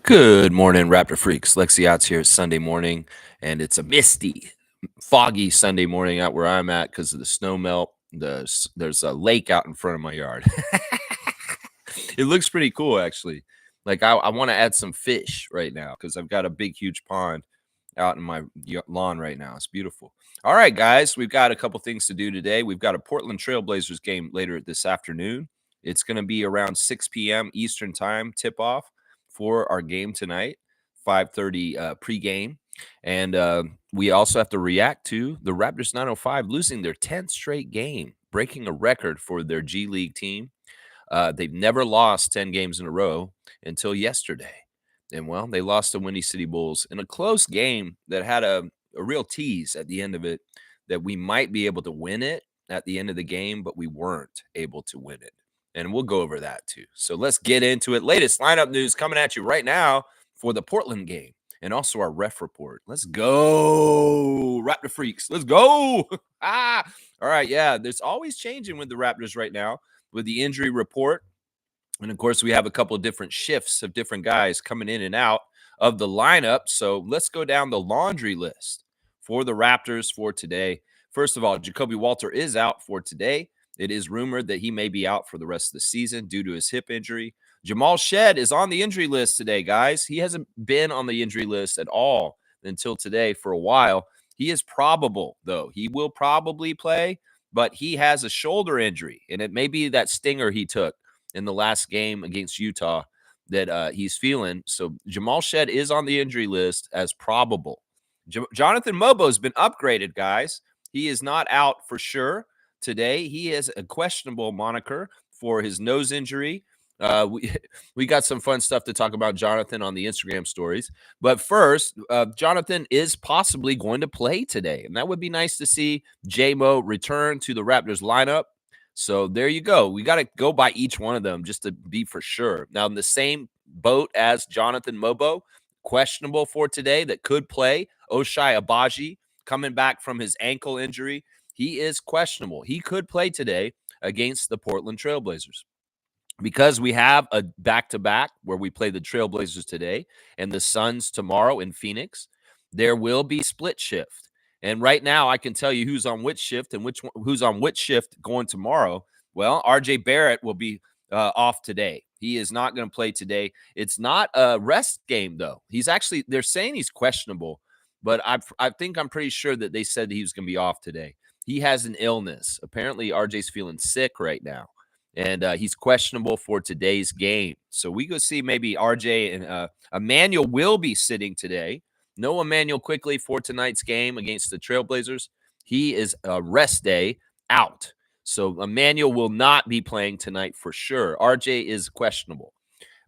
Good morning, Raptor Freaks. Lexi Out's here. It's Sunday morning, and it's a misty, foggy Sunday morning out where I'm at because of the snow melt. There's a lake out in front of my yard. It looks pretty cool, actually. Like I want to add some fish right now because I've got a big, huge pond out in my lawn right now. It's beautiful. All right, guys, we've got a couple things to do today. We've got a Portland Trailblazers game later this afternoon. It's going to be around 6 p.m. Eastern time tip off for our game tonight, 5:30 pregame. And we also have to react to the Raptors 905 losing their 10th straight game, breaking a record for their G League team. They've never lost 10 games in a row until yesterday. And well, they lost to Windy City Bulls in a close game that had a real tease at the end of it that we might be able to win it at the end of the game, but we weren't able to win it. And we'll go over that too. So let's get into it. Latest lineup news coming at you right now for the Portland game and also our ref report. Let's go, Raptor Freaks. Let's go. All right. Yeah, there's always changing with the Raptors right now with the injury report. And of course, we have a couple of different shifts of different guys coming in and out of the lineup. So let's go down the laundry list for the Raptors for today. First of all, Jacoby Walter is out for today. It is rumored that he may be out for the rest of the season due to his hip injury. Jamal Shed is on the injury list today, guys. He hasn't been on the injury list at all until today for a while. He is probable, though. He will probably play, but he has a shoulder injury, and it may be that stinger he took in the last game against Utah that he's feeling. So Jamal Shed is on the injury list as probable. Jonathan Mobo has been upgraded, guys. He is not out for sure today. He has a questionable moniker for his nose injury. We got some fun stuff to talk about Jonathan on the Instagram stories. But first, Jonathan is possibly going to play today. And that would be nice to see J-Mo return to the Raptors lineup. So there you go. We got to go by each one of them just to be for sure. Now, in the same boat as Jonathan Mobo, questionable for today that could play, Oshai Abaji coming back from his ankle injury. He is questionable. He could play today against the Portland Trailblazers. Because we have a back-to-back where we play the Trailblazers today and the Suns tomorrow in Phoenix, there will be split shift. And right now, I can tell you who's on which shift and who's on which shift going tomorrow. Well, RJ Barrett will be off today. He is not going to play today. It's not a rest game, though. They're saying he's questionable, but I think I'm pretty sure that they said that he was going to be off today. He has an illness. Apparently, RJ's feeling sick right now. And he's questionable for today's game. So we go see maybe RJ and Emmanuel will be sitting today. No Emmanuel quickly for tonight's game against the Trailblazers. He is a rest day out. So Emmanuel will not be playing tonight for sure. RJ is questionable.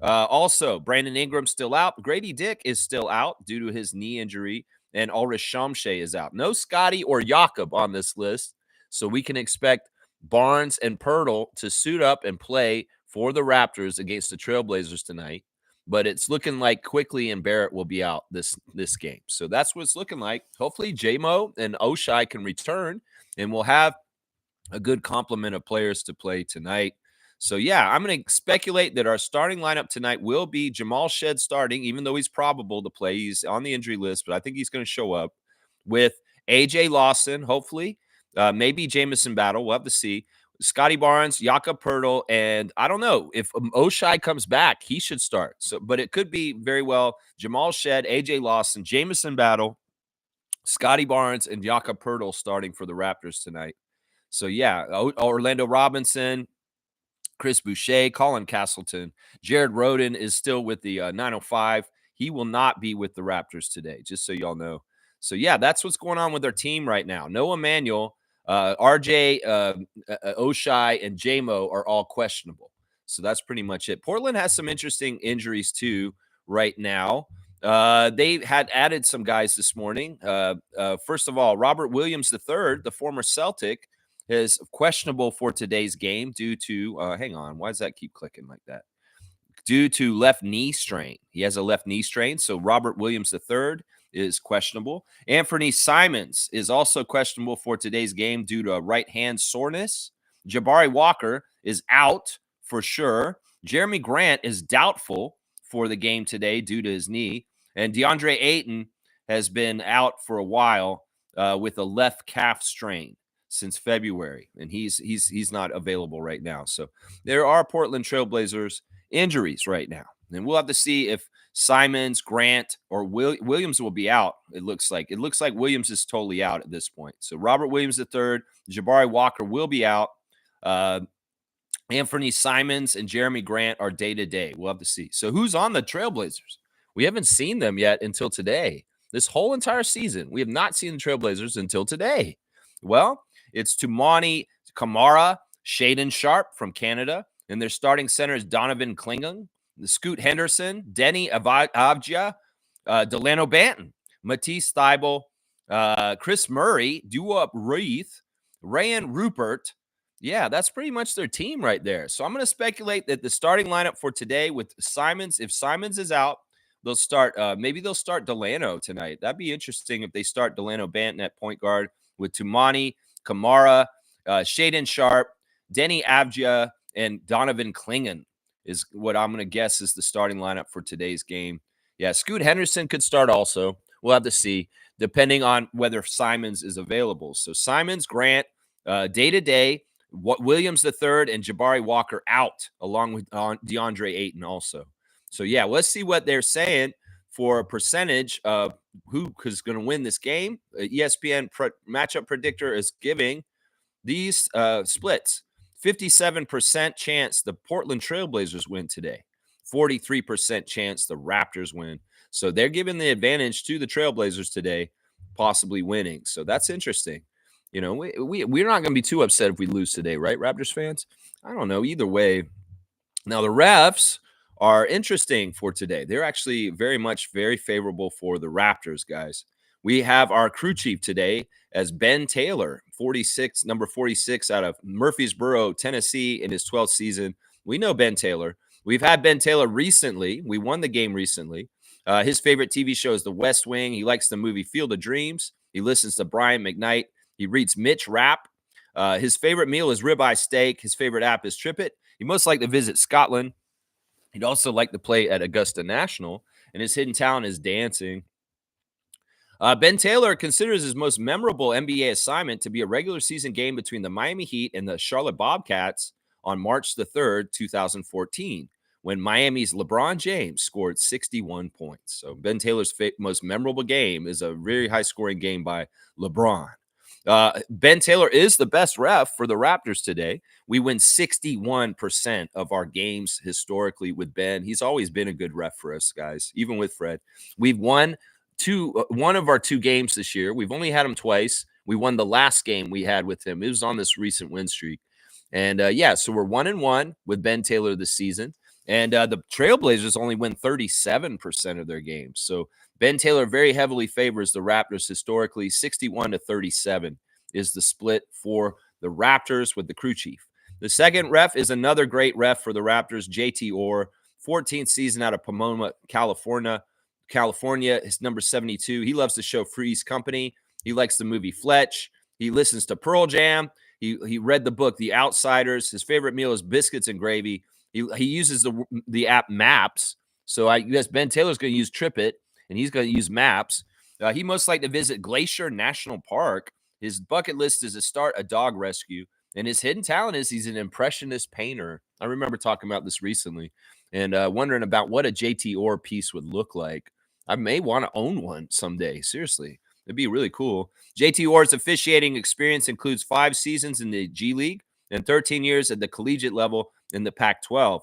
Also, Brandon Ingram's still out. Grady Dick is still out due to his knee injury. And Ulrich Shamshay is out. No Scotty or Jakob on this list. So we can expect Barnes and Pirtle to suit up and play for the Raptors against the Trailblazers tonight. But it's looking like Quickly and Barrett will be out this game. So that's what it's looking like. Hopefully J-Mo and Oshai can return, and we'll have a good complement of players to play tonight. So, yeah, I'm going to speculate that our starting lineup tonight will be Jamal Shed starting, even though he's probable to play. He's on the injury list, but I think he's going to show up with A.J. Lawson, hopefully. Maybe Jamison Battle. We'll have to see. Scotty Barnes, Jakob Pertl, and I don't know if Oshai comes back, he should start. So, but it could be very well Jamal Shed, AJ Lawson, Jamison Battle, Scotty Barnes, and Jakob Pertl starting for the Raptors tonight. So yeah, Orlando Robinson, Chris Boucher, Colin Castleton, Jared Rhoden is still with the 905. He will not be with the Raptors today, just so y'all know. So yeah, that's what's going on with our team right now. No Emmanuel. RJ, Oshai, and J-Mo are all questionable. So that's pretty much it. Portland has some interesting injuries too right now. They had added some guys this morning. First of all, Robert Williams III, the former Celtic, is questionable for today's game due to, hang on, why does that keep clicking like that? Due to left knee strain. He has a left knee strain. So Robert Williams III is questionable. Anthony Simons is also questionable for today's game due to a right hand soreness. Jabari Walker is out for sure. Jeremy Grant is doubtful for the game today due to his knee. And DeAndre Ayton has been out for a while with a left calf strain since February, and he's not available right now. So there are Portland Trailblazers injuries right now, and we'll have to see if Simons, Grant, or Williams will be out. It looks like Williams is totally out at this point. So Robert Williams III, Jabari Walker will be out. Anthony Simons and Jeremy Grant are day-to-day. We'll have to see. So who's on the Trailblazers? We haven't seen them yet until today. This whole entire season, we have not seen the Trailblazers until today. Well, it's Toumani Camara, Shaden Sharp from Canada, and their starting center is Donovan Clingan, Scoot Henderson, Denny Avdia, Delano Banton, Matisse Thybulle, Chris Murray, Duop Reith, Rayan Rupert. Yeah, that's pretty much their team right there. So I'm going to speculate that the starting lineup for today with Simons, if Simons is out, they'll start, maybe they'll start Delano tonight. That'd be interesting if they start Delano Banton at point guard with Toumani, Camara, Shaden Sharp, Denny Avdia, and Donovan Clingan is what I'm going to guess is the starting lineup for today's game. Yeah, Scoot Henderson could start also. We'll have to see, depending on whether Simons is available. So Simons, Grant, day-to-day, Williams III and Jabari Walker out, along with DeAndre Ayton also. So, yeah, let's see what they're saying for a percentage of who is going to win this game. ESPN matchup predictor is giving these splits. 57% chance the Portland Trailblazers win today. 43% chance the Raptors win. So they're giving the advantage to the Trailblazers today, possibly winning. So that's interesting. You know, we're not going to be too upset if we lose today, right, Raptors fans? I don't know. Either way. Now, the refs are interesting for today. They're actually very favorable for the Raptors, guys. We have our crew chief today as Ben Taylor, number 46 out of Murfreesboro, Tennessee in his 12th season. We know Ben Taylor. We've had Ben Taylor recently. We won the game recently. His favorite TV show is The West Wing. He likes the movie Field of Dreams. He listens to Brian McKnight. He reads Mitch Rapp. His favorite meal is ribeye steak. His favorite app is TripIt. He most like to visit Scotland. He'd also like to play at Augusta National, and his hidden talent is dancing. Ben Taylor considers his most memorable NBA assignment to be a regular season game between the Miami Heat and the Charlotte Bobcats on March the 3rd, 2014, when Miami's LeBron James scored 61 points. So Ben Taylor's most memorable game is a very high-scoring game by LeBron. Ben Taylor is the best ref for the Raptors today. We win 61% of our games historically with Ben. He's always been a good ref for us, guys, even with Fred. We've won one of our 2 games this year. We've only had him twice. We won the last game we had with him. It was on this recent win streak. And so we're 1-1 with Ben Taylor this season. And the Trailblazers only win 37% of their games. So Ben Taylor very heavily favors the Raptors historically. 61-37 is the split for the Raptors with the crew chief. The second ref is another great ref for the Raptors, JT Orr, 14th season out of Pomona, California. His number 72. He loves the show Three's Company. He likes the movie Fletch. He listens to Pearl Jam. He read the book The Outsiders. His favorite meal is biscuits and gravy. He uses the app Maps. So I guess Ben Taylor's going to use TripIt, and he's going to use Maps. He most like to visit Glacier National Park. His bucket list is to start a dog rescue, and his hidden talent is he's an impressionist painter. I remember talking about this recently and wondering about what a JT Orr piece would look like. I may want to own one someday. Seriously, it'd be really cool. JT Orr's officiating experience includes 5 seasons in the G League and 13 years at the collegiate level in the Pac-12,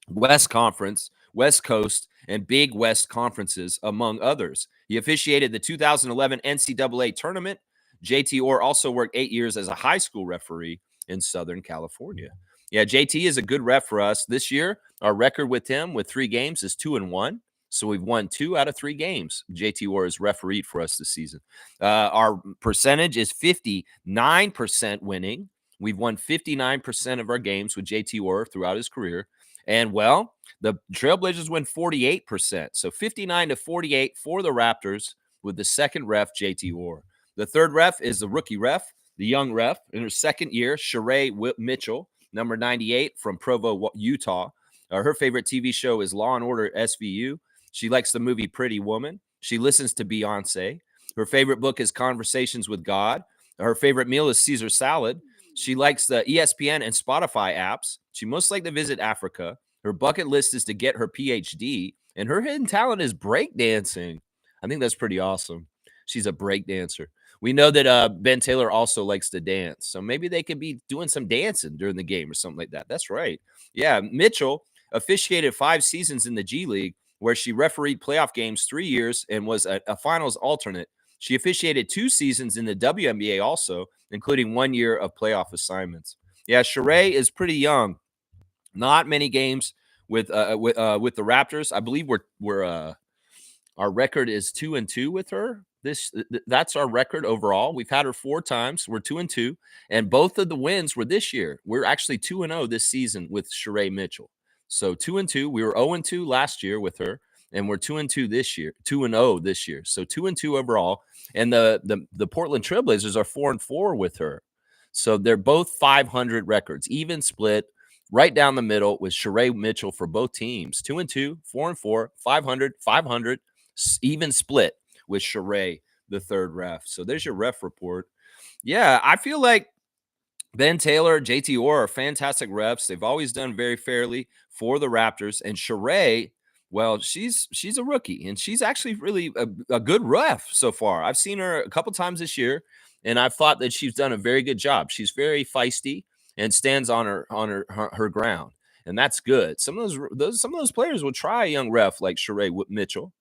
West Conference, West Coast, and Big West conferences, among others. He officiated the 2011 NCAA tournament. JT Orr also worked 8 years as a high school referee in Southern California. Yeah, JT is a good ref for us. This year, our record with him with 3 games is 2-1. So we've won 2 out of 3 games. JT Orr has refereed for us this season. Our percentage is 59% winning. We've won 59% of our games with JT Orr throughout his career. And, well, the Trailblazers win 48%. So 59-48 for the Raptors with the second ref, JT Orr. The third ref is the rookie ref, the young ref, in her second year, Sheree Mitchell, number 98 from Provo, Utah. Her favorite TV show is Law and Order SVU. She likes the movie Pretty Woman. She listens to Beyonce. Her favorite book is Conversations with God. Her favorite meal is Caesar salad. She likes the ESPN and Spotify apps. She most like to visit Africa. Her bucket list is to get her PhD, and her hidden talent is breakdancing. I think that's pretty awesome. She's a breakdancer. We know that Ben Taylor also likes to dance, so maybe they could be doing some dancing during the game or something like that. That's right. Yeah, Mitchell officiated 5 seasons in the G League, where she refereed playoff games 3 years and was a finals alternate. She officiated 2 seasons in the WNBA also, including 1 year of playoff assignments. Yeah, Sheree is pretty young. Not many games with the Raptors. I believe we're our record is 2-2 with her. That's our record overall. We've had her 4 times. We're 2-2, and both of the wins were this year. We're actually 2-0 this season with Sheree Mitchell. So 2-2. We were 0-2 last year with her, and we're 2-2 this year. 2-0 this year. So 2-2 overall. And the Portland Trailblazers are 4-4 with her. So they're both 500 records, even split, right down the middle with Sheree Mitchell for both teams. 2-2, 4-4, 500, 500, even split with Sheree, the third ref. So there's your ref report. Yeah, I feel like Ben Taylor, JT Orr are fantastic refs. They've always done very fairly for the Raptors. And Sheree, well, she's a rookie, and she's actually really a good ref so far. I've seen her a couple times this year, and I've thought that she's done a very good job. She's very feisty and stands on her ground, and that's good. Some of those players will try a young ref like Sheree Mitchell,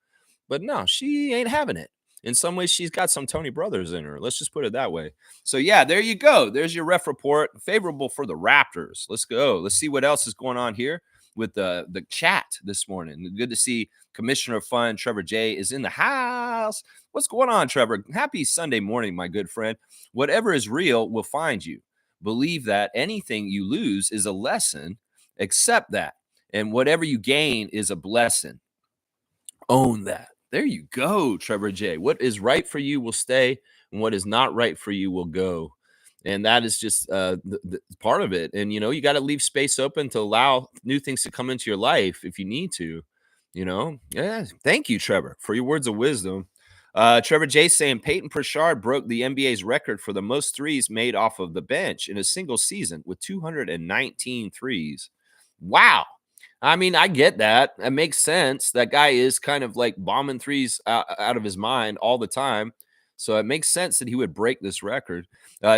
but no, she ain't having it. In some ways, she's got some Tony Brothers in her. Let's just put it that way. So, yeah, there you go. There's your ref report. Favorable for the Raptors. Let's go. Let's see what else is going on here with the chat this morning. Good to see Commissioner of Fun, Trevor J, is in the house. What's going on, Trevor? Happy Sunday morning, my good friend. Whatever is real will find you. Believe that anything you lose is a lesson. Accept that. And whatever you gain is a blessing. Own that. There you go, Trevor J. What is right for you will stay, and what is not right for you will go. And that is just the part of it. And, you got to leave space open to allow new things to come into your life if you need to, Yeah. Thank you, Trevor, for your words of wisdom. Trevor J saying Peyton Pritchard broke the NBA's record for the most threes made off of the bench in a single season with 219 threes. Wow. I mean, I get that. It makes sense. That guy is kind of like bombing threes out of his mind all the time. So it makes sense that he would break this record.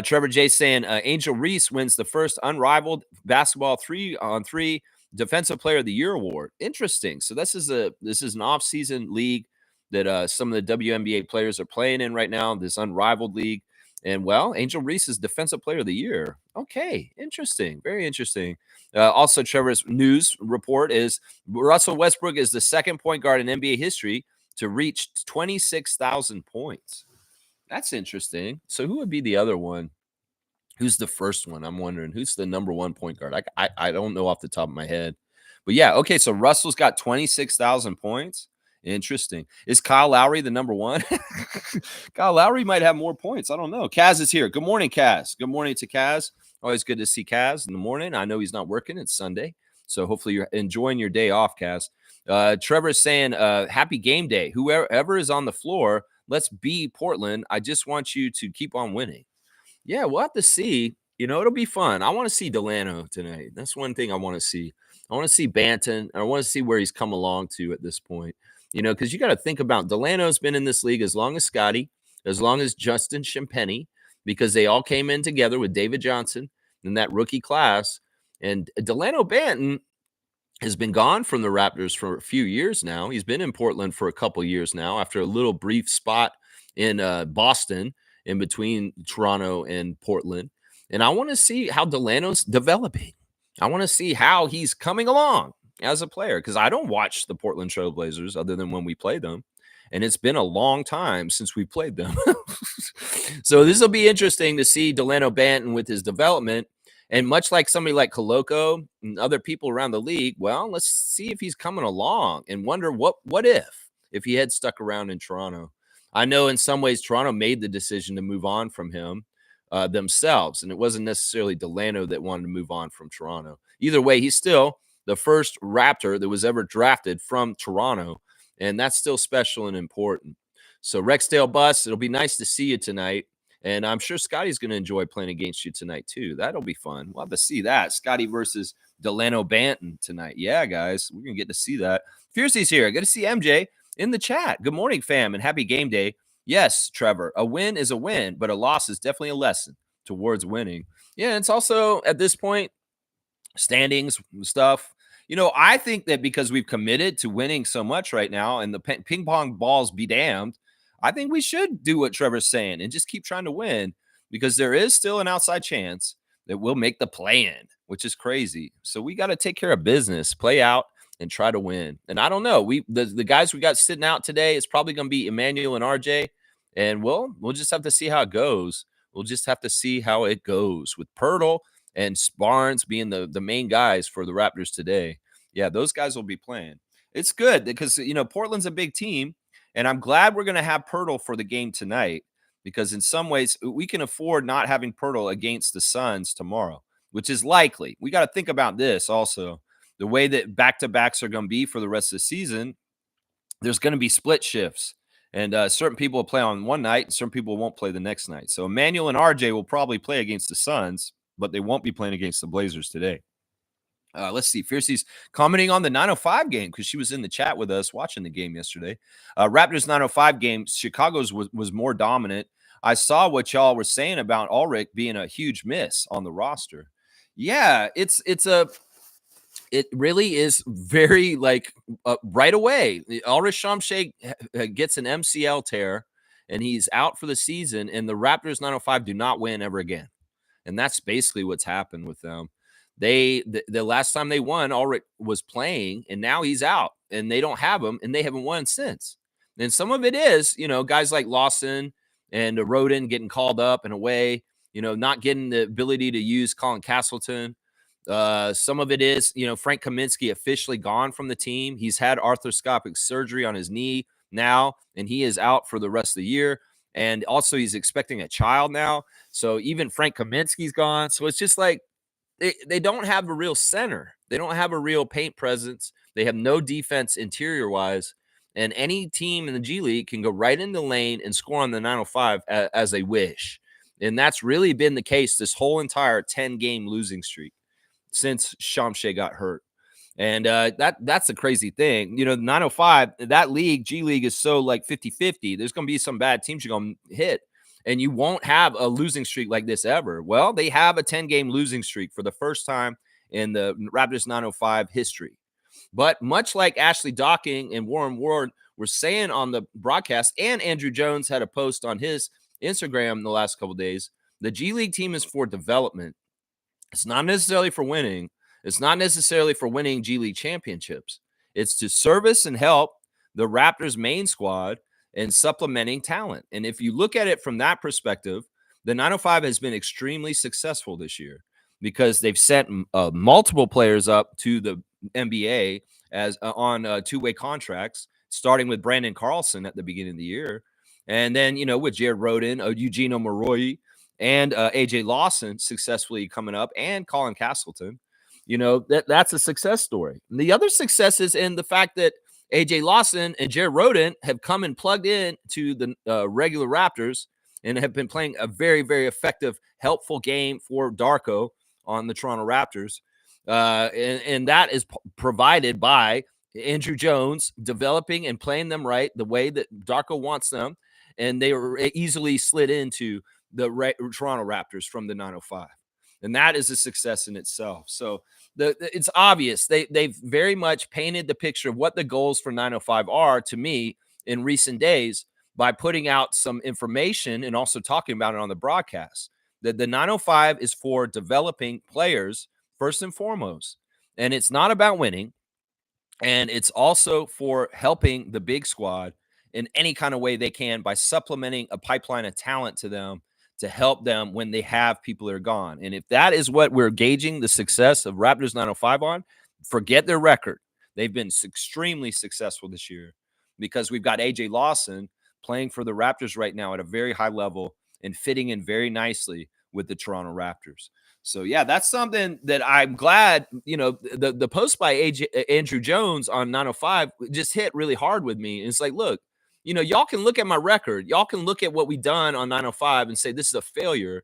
Trevor J saying Angel Reese wins the first unrivaled basketball 3-on-3 Defensive Player of the Year award. Interesting. So this is an off-season league that some of the WNBA players are playing in right now, this unrivaled league. And, well, Angel Reese is Defensive Player of the Year. Okay, interesting. Very interesting. Also, Trevor's news report is Russell Westbrook is the second point guard in NBA history to reach 26,000 points. That's interesting. So who would be the other one? Who's the first one? I'm wondering. Who's the number one point guard? I don't know off the top of my head. But, yeah, okay, so Russell's got 26,000 points. Interesting. Is Kyle Lowry the number one? Kyle Lowry might have more points. I don't know. Kaz is here. Good morning, Kaz. Good morning to Kaz. Always good to see Kaz in the morning. I know he's not working. It's Sunday. So hopefully you're enjoying your day off, Kaz. Trevor's saying, happy game day. Whoever is on the floor, let's be Portland. I just want you to keep on winning. Yeah, we'll have to see. It'll be fun. I want to see Delano tonight. That's one thing I want to see. I want to see Banton. I want to see where he's come along to at this point. Because you got to think about Delano's been in this league as long as Scotty, as long as Justin Champagnie, because they all came in together with David Johnson in that rookie class. And Delano Banton has been gone from the Raptors for a few years now. He's been in Portland for a couple years now after a little brief spot in Boston in between Toronto and Portland. And I want to see how Delano's developing. I want to see how he's coming along as a player, because I don't watch the Portland Trailblazers other than when we play them. And it's been a long time since we played them. So this will be interesting to see Delano Banton with his development. And much like somebody like Koloko and other people around the league, well, let's see if he's coming along and wonder what if he had stuck around in Toronto. I know in some ways Toronto made the decision to move on from him themselves, and it wasn't necessarily Delano that wanted to move on from Toronto. Either way, he's still the first Raptor that was ever drafted from Toronto, and that's still special and important. So Rexdale Bus, it'll be nice to see you tonight. And I'm sure Scotty's going to enjoy playing against you tonight, too. That'll be fun. We'll have to see that. Scotty versus Delano Banton tonight. Yeah, guys, we're going to get to see that. Fiercey's here. Good to see MJ in the chat. Good morning, fam, and happy game day. Yes, Trevor, a win is a win, but a loss is definitely a lesson towards winning. Yeah, it's also at this point, standings stuff. I think that because we've committed to winning so much right now and the ping pong balls be damned, I think we should do what Trevor's saying and just keep trying to win because there is still an outside chance that we'll make the play in, which is crazy. So we got to take care of business, play out, and try to win. And I don't know. The guys we got sitting out today is probably going to be Emmanuel and RJ. And we'll just have to see how it goes. We'll just have to see how it goes with Pirtle and Barnes being the main guys for the Raptors today. Yeah, those guys will be playing. It's good because Portland's a big team, and I'm glad we're going to have Pirtle for the game tonight because in some ways we can afford not having Pirtle against the Suns tomorrow, which is likely. We got to think about this also. The way that back-to-backs are going to be for the rest of the season, there's going to be split shifts. And certain people will play on one night and certain people won't play the next night. So Emmanuel and RJ will probably play against the Suns, but they won't be playing against the Blazers today. Let's see. Fiercey's commenting on the 905 game because she was in the chat with us watching the game yesterday. Raptors 905 game, Chicago's was more dominant. I saw what y'all were saying about Ulrich being a huge miss on the roster. Yeah, it really is very right away. Ulrich Shamshay gets an MCL tear and he's out for the season, and the Raptors 905 do not win ever again. And that's basically what's happened with them. The last time they won, Ulrich was playing, and now he's out, and they don't have him, and they haven't won since. And some of it is, guys like Lawson and Roden getting called up and away, not getting the ability to use Colin Castleton. Some of it is, Frank Kaminsky officially gone from the team. He's had arthroscopic surgery on his knee now, and he is out for the rest of the year. And also he's expecting a child now. So even Frank Kaminsky's gone. So it's just like they don't have a real center. They don't have a real paint presence. They have no defense interior wise. And any team in the G League can go right in the lane and score on the 905 as they wish. And that's really been the case this whole entire 10-game losing streak since Shamshay got hurt. And that's the crazy thing. 905, that league, G League, is so like 50-50. There's going to be some bad teams you're going to hit. And you won't have a losing streak like this ever. Well, they have a 10-game losing streak for the first time in the Raptors 905 history. But much like Ashley Docking and Warren Ward were saying on the broadcast, and Andrew Jones had a post on his Instagram in the last couple of days, the G League team is for development. It's not necessarily for winning. It's not necessarily for winning G League championships. It's to service and help the Raptors main squad and supplementing talent. And if you look at it from that perspective, the 905 has been extremely successful this year because they've sent multiple players up to the NBA as on two-way contracts, starting with Brandon Carlson at the beginning of the year. And then, with Jared Roden, Eugene Omoruyi, and AJ Lawson successfully coming up, and Colin Castleton. That's a success story. And the other success is in the fact that AJ Lawson and Jared Roden have come and plugged in to the regular Raptors and have been playing a very, very effective, helpful game for Darko on the Toronto Raptors. And that is provided by Andrew Jones developing and playing them right the way that Darko wants them. And they were easily slid into the Toronto Raptors from the 905. And that is a success in itself. So it's obvious. They've very much painted the picture of what the goals for 905 are to me in recent days by putting out some information and also talking about it on the broadcast. That the 905 is for developing players first and foremost. And it's not about winning. And it's also for helping the big squad in any kind of way they can by supplementing a pipeline of talent to them to help them when they have people that are gone. And if that is what we're gauging the success of Raptors 905 on, forget their record. They've been extremely successful this year because we've got AJ Lawson playing for the Raptors right now at a very high level and fitting in very nicely with the Toronto Raptors. So yeah, that's something that I'm glad, the post by Andrew Jones on 905 just hit really hard with me. And it's like, look, y'all can look at my record. Y'all can look at what we done on 905 and say this is a failure.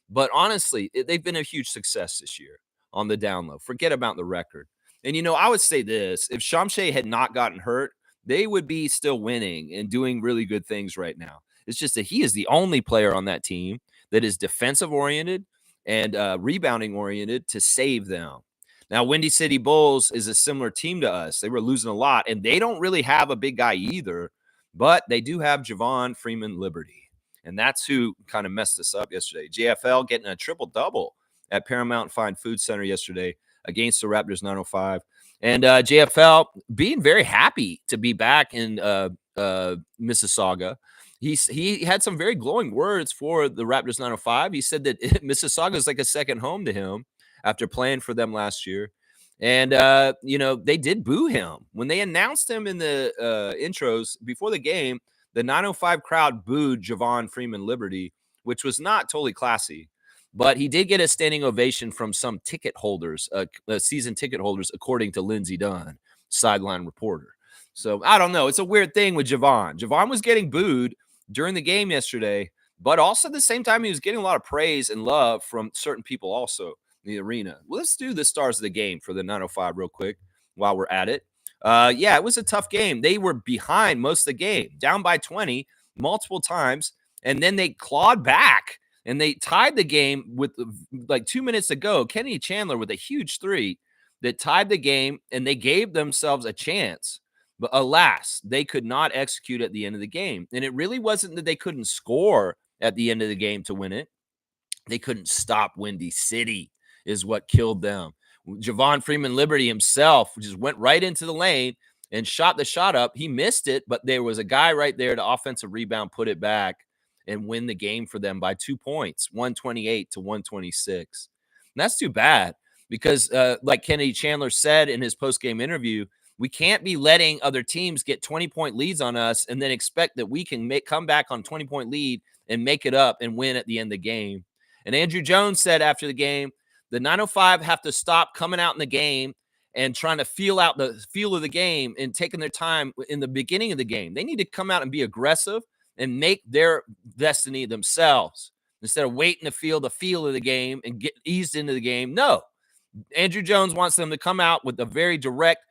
But honestly, they've been a huge success this year on the down low. Forget about the record. And I would say this, if Shamshay had not gotten hurt, they would be still winning and doing really good things right now. It's just that he is the only player on that team that is defensive oriented and rebounding oriented to save them. Now, Windy City Bulls is a similar team to us. They were losing a lot, and they don't really have a big guy either, but they do have Javon Freeman Liberty, and that's who kind of messed us up yesterday. JFL getting a triple-double at Paramount Fine Food Center yesterday against the Raptors 905. And JFL being very happy to be back in Mississauga. He had some very glowing words for the Raptors 905. He said that Mississauga is like a second home to him after playing for them last year. And, they did boo him. When they announced him in the intros before the game, the 905 crowd booed Javon Freeman Liberty, which was not totally classy. But he did get a standing ovation from some ticket holders, season ticket holders, according to Lindsey Dunn, sideline reporter. So I don't know. It's a weird thing with Javon. Javon was getting booed during the game yesterday, but also at the same time, he was getting a lot of praise and love from certain people also in the arena. Well, let's do the stars of the game for the 905 real quick while we're at it. Yeah, it was a tough game. They were behind most of the game, down by 20 multiple times, and then they clawed back. And they tied the game with like 2 minutes to go. Kennedy Chandler with a huge three that tied the game, and they gave themselves a chance. But alas, they could not execute at the end of the game. And it really wasn't that they couldn't score at the end of the game to win it. They couldn't stop Windy City is what killed them. Javon Freeman Liberty himself just went right into the lane and shot the shot up. He missed it, but there was a guy right there to offensive rebound, put it back, and win the game for them by 2 points, 128 to 126. And that's too bad because, like Kennedy Chandler said in his post-game interview, we can't be letting other teams get 20-point leads on us and then expect that we can come back on 20-point lead and make it up and win at the end of the game. And Andrew Jones said after the game, the 905 have to stop coming out in the game and trying to feel out the feel of the game and taking their time in the beginning of the game. They need to come out and be aggressive and make their destiny themselves instead of waiting to feel the feel of the game and get eased into the game. No, Andrew Jones wants them to come out with a very direct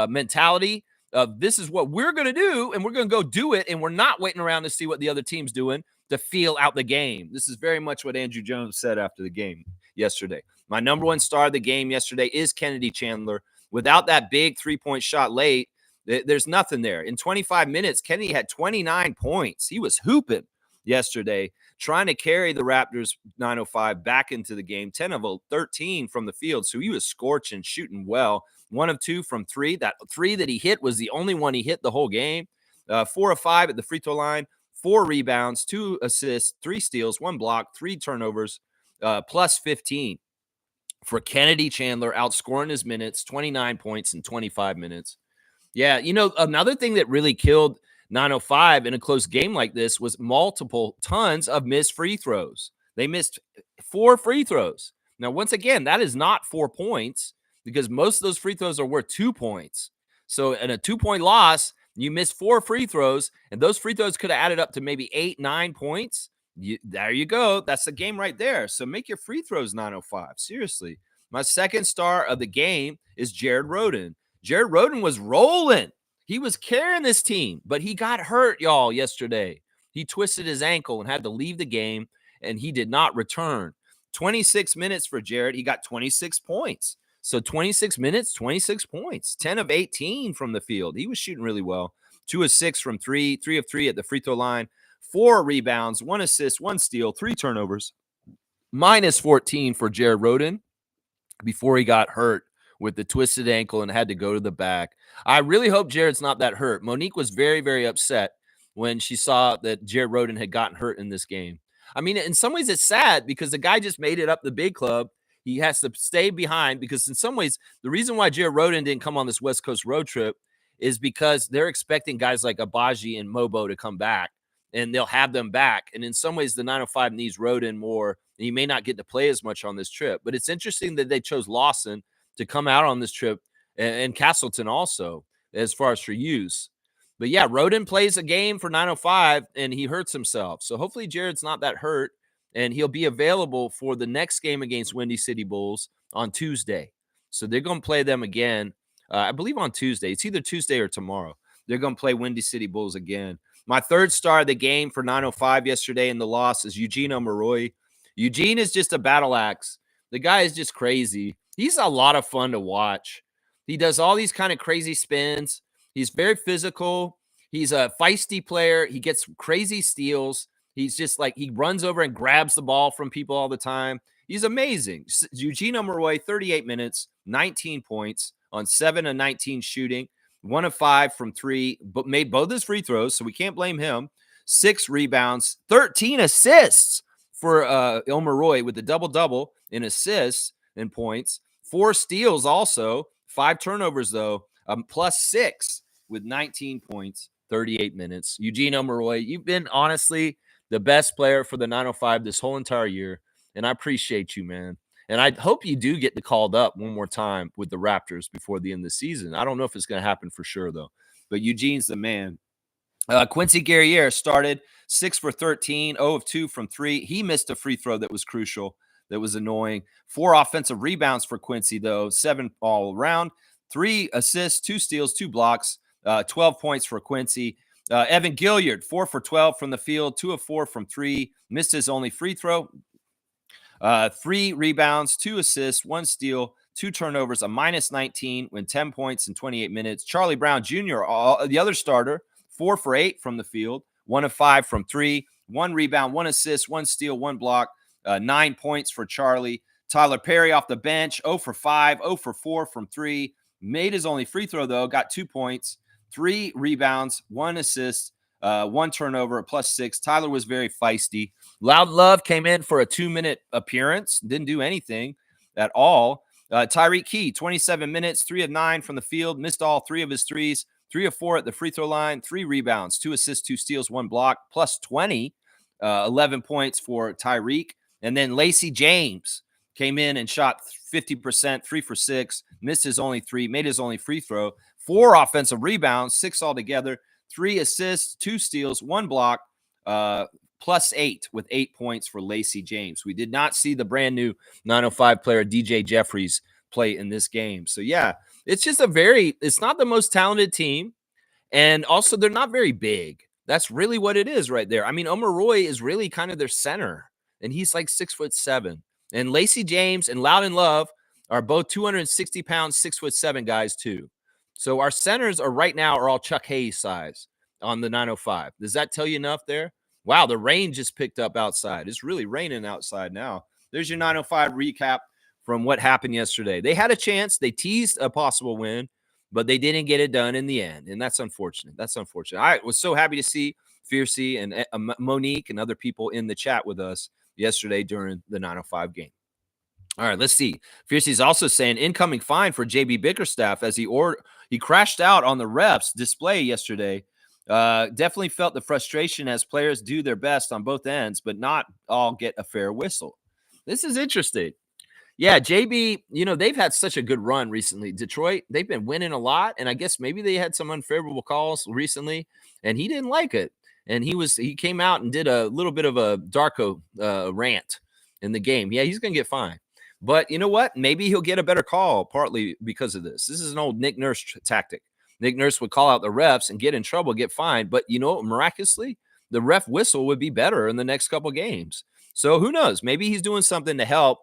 mentality of this is what we're going to do, and we're going to go do it, and we're not waiting around to see what the other team's doing to feel out the game. This is very much what Andrew Jones said after the game yesterday. My number one star of the game yesterday is Kennedy Chandler. Without that big three-point shot late, there's nothing there. In 25 minutes, Kennedy had 29 points. He was hooping yesterday, trying to carry the Raptors 905 back into the game, 10 of 13 from the field. So he was scorching, shooting well. 1 of 2 from three. That three that he hit was the only one he hit the whole game. 4 of 5 at the free throw line, 4 rebounds, 2 assists, 3 steals, 1 block, 3 turnovers, plus 15 for Kennedy Chandler, outscoring his minutes, 29 points in 25 minutes. Yeah, another thing that really killed 905 in a close game like this was tons of missed free throws. They missed 4 free throws. Now, once again, that is not 4 points because most of those free throws are worth 2 points. So in a 2-point loss, you missed 4 free throws, and those free throws could have added up to maybe 8, 9 points. There you go. That's the game right there. So make your free throws 905. Seriously. My second star of the game is Jared Rhoden. Jared Rhoden was rolling. He was carrying this team, but he got hurt, y'all, yesterday. He twisted his ankle and had to leave the game, and he did not return. 26 minutes for Jared. He got 26 points. So 26 minutes, 26 points. 10 of 18 from the field. He was shooting really well. 2 of 6 from 3, 3 of 3 at the free throw line, 4 rebounds, 1 assist, 1 steal, 3 turnovers. Minus 14 for Jared Rhoden before he got hurt with the twisted ankle and had to go to the back. I really hope Jared's not that hurt. Monique was very, very upset when she saw that Jared Rhoden had gotten hurt in this game. I mean, in some ways it's sad because the guy just made it up the big club. He has to stay behind because in some ways, the reason why Jared Rhoden didn't come on this West Coast road trip is because they're expecting guys like Abaji and Mobo to come back. and they'll have them back. And in some ways, the 905 needs Roden more. And he may not get to play as much on this trip. But it's interesting that they chose Lawson to come out on this trip, and Castleton also, as far as for use. But yeah, Roden plays a game for 905 and he hurts himself. So hopefully Jared's not that hurt and he'll be available for the next game against Windy City Bulls on Tuesday. So they're going to play them again, I believe on Tuesday. It's either Tuesday or tomorrow. They're going to play Windy City Bulls again. My third star of the game for 905 yesterday in the loss is Eugene Omaroi. Eugene is just a battle axe. The guy is just crazy. He's a lot of fun to watch. He does all these kind of crazy spins. He's very physical. He's a feisty player. He gets crazy steals. He's just like, he runs over and grabs the ball from people all the time. He's amazing. Eugene Omaroi, 38 minutes, 19 points on 7 of 19 shooting, 1 of 5 from 3, but made both his free throws, so we can't blame him. 6 rebounds, 13 assists for Omaroi with the double-double in assists and points. 4 steals also, 5 turnovers though, +6 with 19 points, 38 minutes. Eugene Omaroi, you've been honestly the best player for the 905 this whole entire year, and I appreciate you, man. And I hope you do get called up one more time with the Raptors before the end of the season. I don't know if it's going to happen for sure, though. But Eugene's the man. Quincy Guerriere started 6 for 13, 0 of 2 from 3. He missed a free throw that was crucial, that was annoying. 4 offensive rebounds for Quincy, though, 7 all around. 3 assists, 2 steals, 2 blocks, 12 points for Quincy. Evan Gilliard, 4 for 12 from the field, 2 of 4 from 3. Missed his only free throw. 3 rebounds, 2 assists, 1 steal, 2 turnovers, a -19 with 10 points in 28 minutes. Charlie Brown Jr., the other starter, 4 for 8 from the field, 1 of 5 from 3, 1 rebound, 1 assist, 1 steal, 1 block, 9 points for Charlie. Tyler Perry off the bench, 0 for 5, 0 for 4 from 3. Made his only free throw, though, got 2 points, 3 rebounds, 1 assist, 1 turnover, +6. Tyler was very feisty. Loud Love came in for a 2-minute appearance. Didn't do anything at all. Tyreek Key, 27 minutes, 3 of 9 from the field. Missed all 3 of his threes. 3 of 4 at the free throw line. 3 rebounds, 2 assists, 2 steals, 1 block. +20. 11 points for Tyreek. And then Lacey James came in and shot 50%, 3 for 6. Missed his only 3. Made his only free throw. 4 offensive rebounds, 6 altogether. 3 assists, 2 steals, 1 block, +8 with 8 points for Lacey James. We did not see the brand new 905 player DJ Jeffries play in this game. So yeah, it's just it's not the most talented team. And also they're not very big. That's really what it is right there. I mean, Omaroi is really kind of their center and he's like 6'7". And Lacey James and Loudon Love are both 260 pounds, 6'7" guys too. So our centers right now all Chuck Hayes size on the 905. Does that tell you enough there? Wow, the rain just picked up outside. It's really raining outside now. There's your 905 recap from what happened yesterday. They had a chance. They teased a possible win, but they didn't get it done in the end, and that's unfortunate. That's unfortunate. I was so happy to see Fiercey and Monique and other people in the chat with us yesterday during the 905 game. All right, let's see. Fiercey's also saying incoming fine for JB Bickerstaff as he crashed out on the refs display yesterday. Definitely felt the frustration as players do their best on both ends, but not all get a fair whistle. This is interesting. Yeah, JB, they've had such a good run recently. Detroit, they've been winning a lot, and I guess maybe they had some unfavorable calls recently, and he didn't like it. And he came out and did a little bit of a Darko rant in the game. Yeah, he's going to get fined. But you know what? Maybe he'll get a better call partly because of this. This is an old Nick Nurse tactic. Nick Nurse would call out the refs and get in trouble, get fined. But, miraculously, the ref whistle would be better in the next couple games. So who knows? Maybe he's doing something to help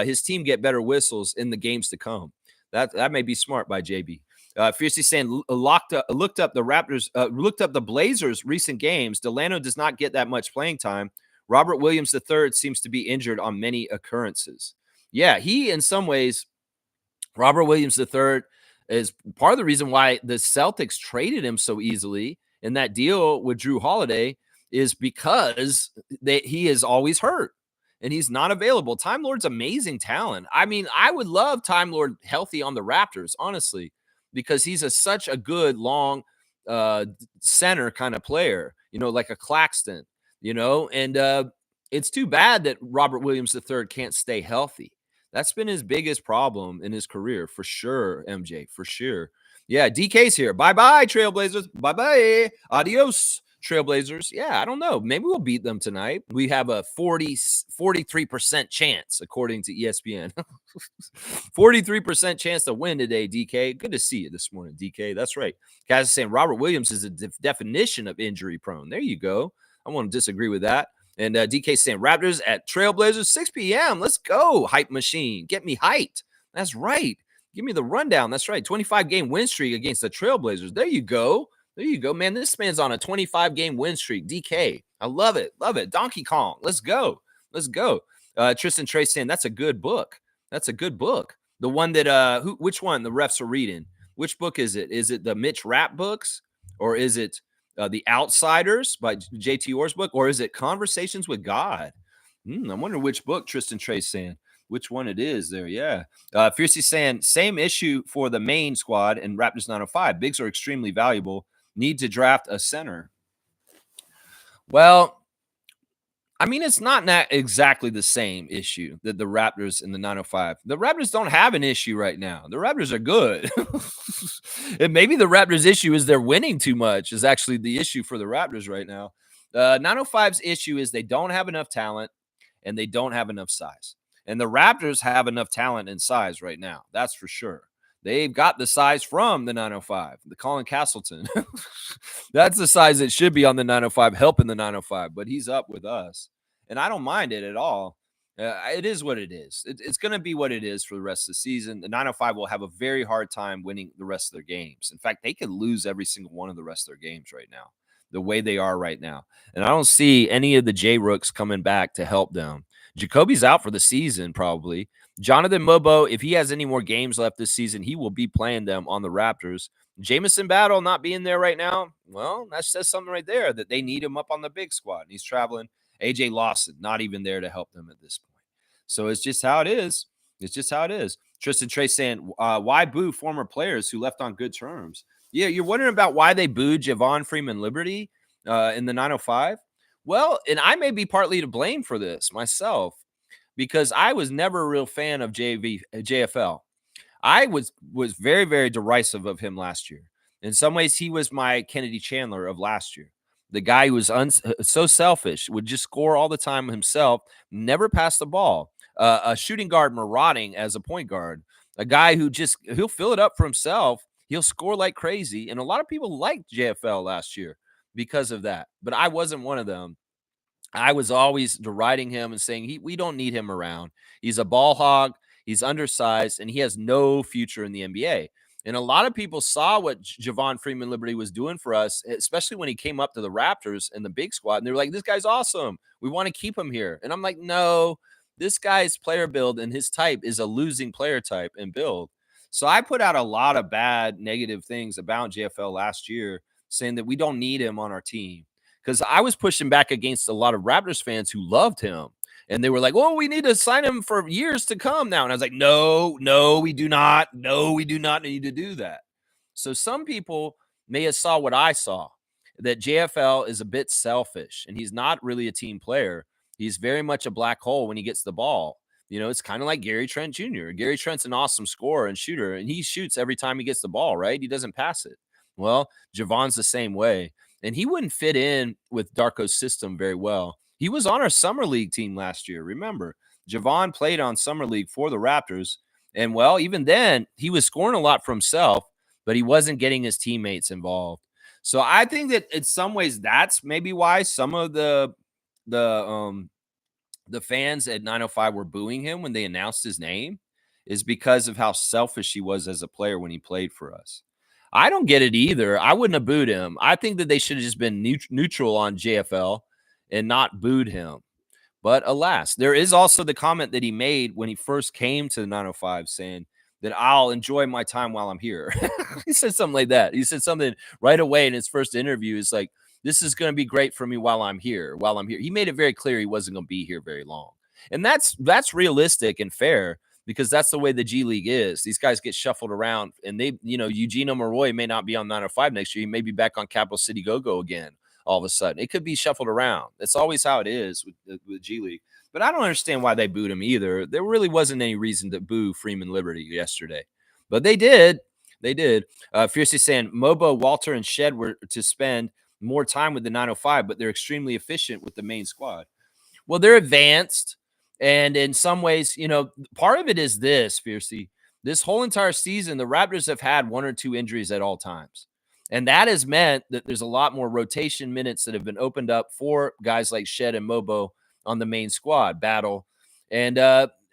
his team get better whistles in the games to come. That may be smart by JB. Fiercey saying looked up the Raptors, looked up the Blazers' recent games. Delano does not get that much playing time. Robert Williams III seems to be injured on many occurrences. Yeah, he in some ways, Robert Williams III is part of the reason why the Celtics traded him so easily in that deal with Drew Holiday is because he is always hurt and he's not available. Time Lord's amazing talent. I mean, I would love Time Lord healthy on the Raptors, honestly, because he's such a good long center kind of player, like a Claxton, and it's too bad that Robert Williams III can't stay healthy. That's been his biggest problem in his career, for sure, MJ, for sure. Yeah, DK's here. Bye-bye, Trailblazers. Bye-bye. Adios, Trailblazers. Yeah, I don't know. Maybe we'll beat them tonight. We have a 43% chance, according to ESPN. 43% chance to win today, DK. Good to see you this morning, DK. That's right. Guys are saying Robert Williams is a definition of injury prone. There you go. I won't disagree with that. And DK saying Raptors at Trailblazers, 6 p.m. Let's go, hype machine. Get me hyped. That's right. Give me the rundown. That's right. 25-game win streak against the Trailblazers. There you go. There you go, man. This man's on a 25-game win streak. DK. I love it. Love it. Donkey Kong. Let's go. Let's go. Tristan Trey saying that's a good book. That's a good book. The one that which one the refs are reading? Which book is it? Is it the Mitch Rapp books, or is it The Outsiders by JT Orr's book, or is it Conversations with God? I wonder which book Tristan Trey's saying. Which one it is there? Yeah. Fiercey saying same issue for the main squad and Raptors 905. Bigs are extremely valuable. Need to draft a center. Well, I mean, it's not exactly the same issue that the Raptors and the 905. The Raptors don't have an issue right now. The Raptors are good. And maybe the Raptors' issue is they're winning too much is actually the issue for the Raptors right now. 905's issue is they don't have enough talent and they don't have enough size. And the Raptors have enough talent and size right now. That's for sure. They've got the size from the 905, the Colin Castleton. That's the size that should be on the 905, helping the 905, but he's up with us. And I don't mind it at all. It is what it is. It's going to be what it is for the rest of the season. The 905 will have a very hard time winning the rest of their games. In fact, they could lose every single one of the rest of their games right now, the way they are right now. And I don't see any of the J-Rooks coming back to help them. Jacoby's out for the season, probably. Jonathan Mobo, if he has any more games left this season, he will be playing them on the Raptors. Jamison Battle not being there right now, well, that says something right there that they need him up on the big squad. He's traveling. AJ Lawson, not even there to help them at this point. So it's just how it is. It's just how it is. Tristan Trey saying, why boo former players who left on good terms? Yeah, you're wondering about why they booed Javon Freeman Liberty in the 905? Well, and I may be partly to blame for this myself because I was never a real fan of JFL. I was very, very derisive of him last year. In some ways, he was my Kennedy Chandler of last year. The guy who was so selfish, would just score all the time himself, never pass the ball. A shooting guard marauding as a point guard. A guy who he'll fill it up for himself. He'll score like crazy. And a lot of people liked JFL last year because of that. But I wasn't one of them. I was always deriding him and saying we don't need him around. He's a ball hog. He's undersized, and he has no future in the NBA. And a lot of people saw what Javon Freeman Liberty was doing for us, especially when he came up to the Raptors and the big squad. And they were like, this guy's awesome. We want to keep him here. And I'm like, no, this guy's player build and his type is a losing player type and build. So I put out a lot of bad, negative things about JFL last year, saying that we don't need him on our team. Because I was pushing back against a lot of Raptors fans who loved him. And they were like, well, we need to sign him for years to come now. And I was like, no, we do not. No, we do not need to do that. So some people may have saw what I saw, that JFL is a bit selfish and he's not really a team player. He's very much a black hole when he gets the ball. It's kind of like Gary Trent Jr. Gary Trent's an awesome scorer and shooter, and he shoots every time he gets the ball, right? He doesn't pass it. Well, Javon's the same way. And he wouldn't fit in with Darko's system very well. He was on our Summer League team last year. Remember, Javon played on Summer League for the Raptors. And, well, even then, he was scoring a lot for himself, but he wasn't getting his teammates involved. So I think that in some ways that's maybe why some of the fans at 905 were booing him when they announced his name, is because of how selfish he was as a player when he played for us. I don't get it either. I wouldn't have booed him. I think that they should have just been neutral on JFL and not booed him. But alas, there is also the comment that he made when he first came to the 905 saying that I'll enjoy my time while I'm here. He said something like that. He said something right away in his first interview. It's like, this is going to be great for me while I'm here. He made it very clear he wasn't going to be here very long. And that's realistic and fair, because that's the way the G League is. These guys get shuffled around, and Eugene Omoruyi may not be on 905 next year. He may be back on Capital City Go-Go again all of a sudden. It could be shuffled around. It's always how it is with G League. But I don't understand why they booed him either. There really wasn't any reason to boo Freeman Liberty yesterday. But they did. They did. Fiercely saying Mobo, Walter, and Shed were to spend more time with the 905, but they're extremely efficient with the main squad. Well, they're advanced. And in some ways, part of it is this, Fiercey. This whole entire season, the Raptors have had one or two injuries at all times. And that has meant that there's a lot more rotation minutes that have been opened up for guys like Shed and Mobo on the main squad battle. And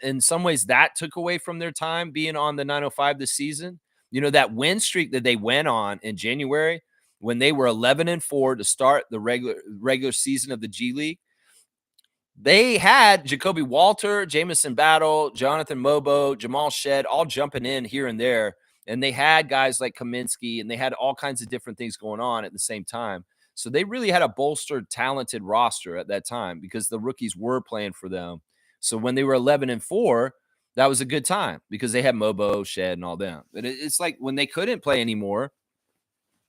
in some ways, that took away from their time being on the 905 this season. That win streak that they went on in January when they were 11-4 to start the regular season of the G League. They had Jacoby Walter, Jamison Battle, Jonathan Mobo, Jamal Shed all jumping in here and there. And they had guys like Kaminsky, and they had all kinds of different things going on at the same time. So they really had a bolstered, talented roster at that time because the rookies were playing for them. So when they were 11-4, that was a good time because they had Mobo, Shed, and all them. But it's like when they couldn't play anymore,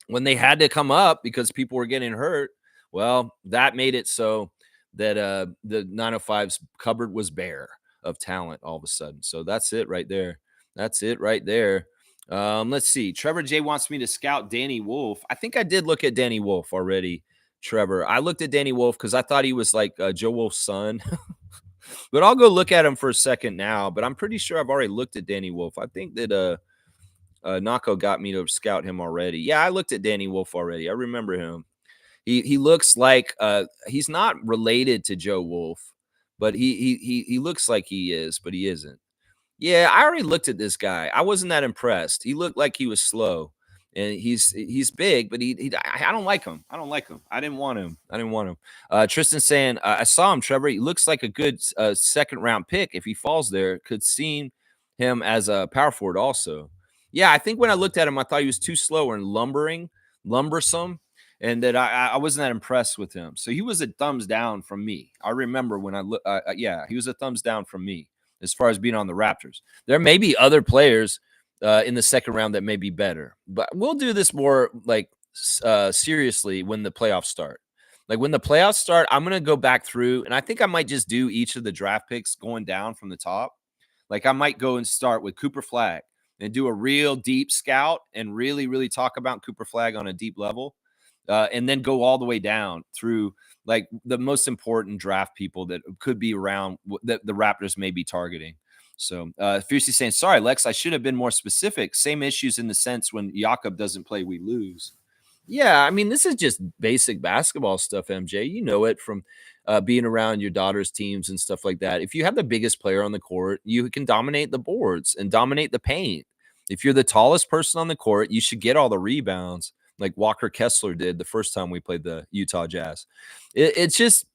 when they had to come up because people were getting hurt, well, that made it so that the 905's cupboard was bare of talent all of a sudden. So that's it right there. That's it right there. Let's see. Trevor J wants me to scout Danny Wolf. I think I did look at Danny Wolf already, Trevor. I looked at Danny Wolf because I thought he was like Joe Wolf's son. But I'll go look at him for a second now. But I'm pretty sure I've already looked at Danny Wolf. I think that Nako got me to scout him already. Yeah, I looked at Danny Wolf already. I remember him. He looks like he's not related to Joe Wolf, but he looks like he is, but he isn't. Yeah, I already looked at this guy. I wasn't that impressed. He looked like he was slow, and he's big, but I don't like him. I don't like him. I didn't want him. Tristan saying I saw him, Trevor. He looks like a good second round pick. If he falls there, could see him as a power forward also. Yeah, I think when I looked at him, I thought he was too slow and lumbersome. And that I wasn't that impressed with him. So he was a thumbs down from me. I remember when I look, he was a thumbs down from me as far as being on the Raptors. There may be other players in the second round that may be better, but we'll do this more like seriously when the playoffs start. Like when the playoffs start, I'm going to go back through, and I think I might just do each of the draft picks going down from the top. Like I might go and start with Cooper Flagg and do a real deep scout and really, really talk about Cooper Flagg on a deep level. And then go all the way down through like the most important draft people that could be around that the Raptors may be targeting. So Fiercely saying, sorry, Lex, I should have been more specific. Same issues in the sense when Jakob doesn't play, we lose. Yeah, I mean, this is just basic basketball stuff, MJ. You know it from being around your daughter's teams and stuff like that. If you have the biggest player on the court, you can dominate the boards and dominate the paint. If you're the tallest person on the court, you should get all the rebounds, like Walker Kessler did the first time we played the Utah Jazz. It's just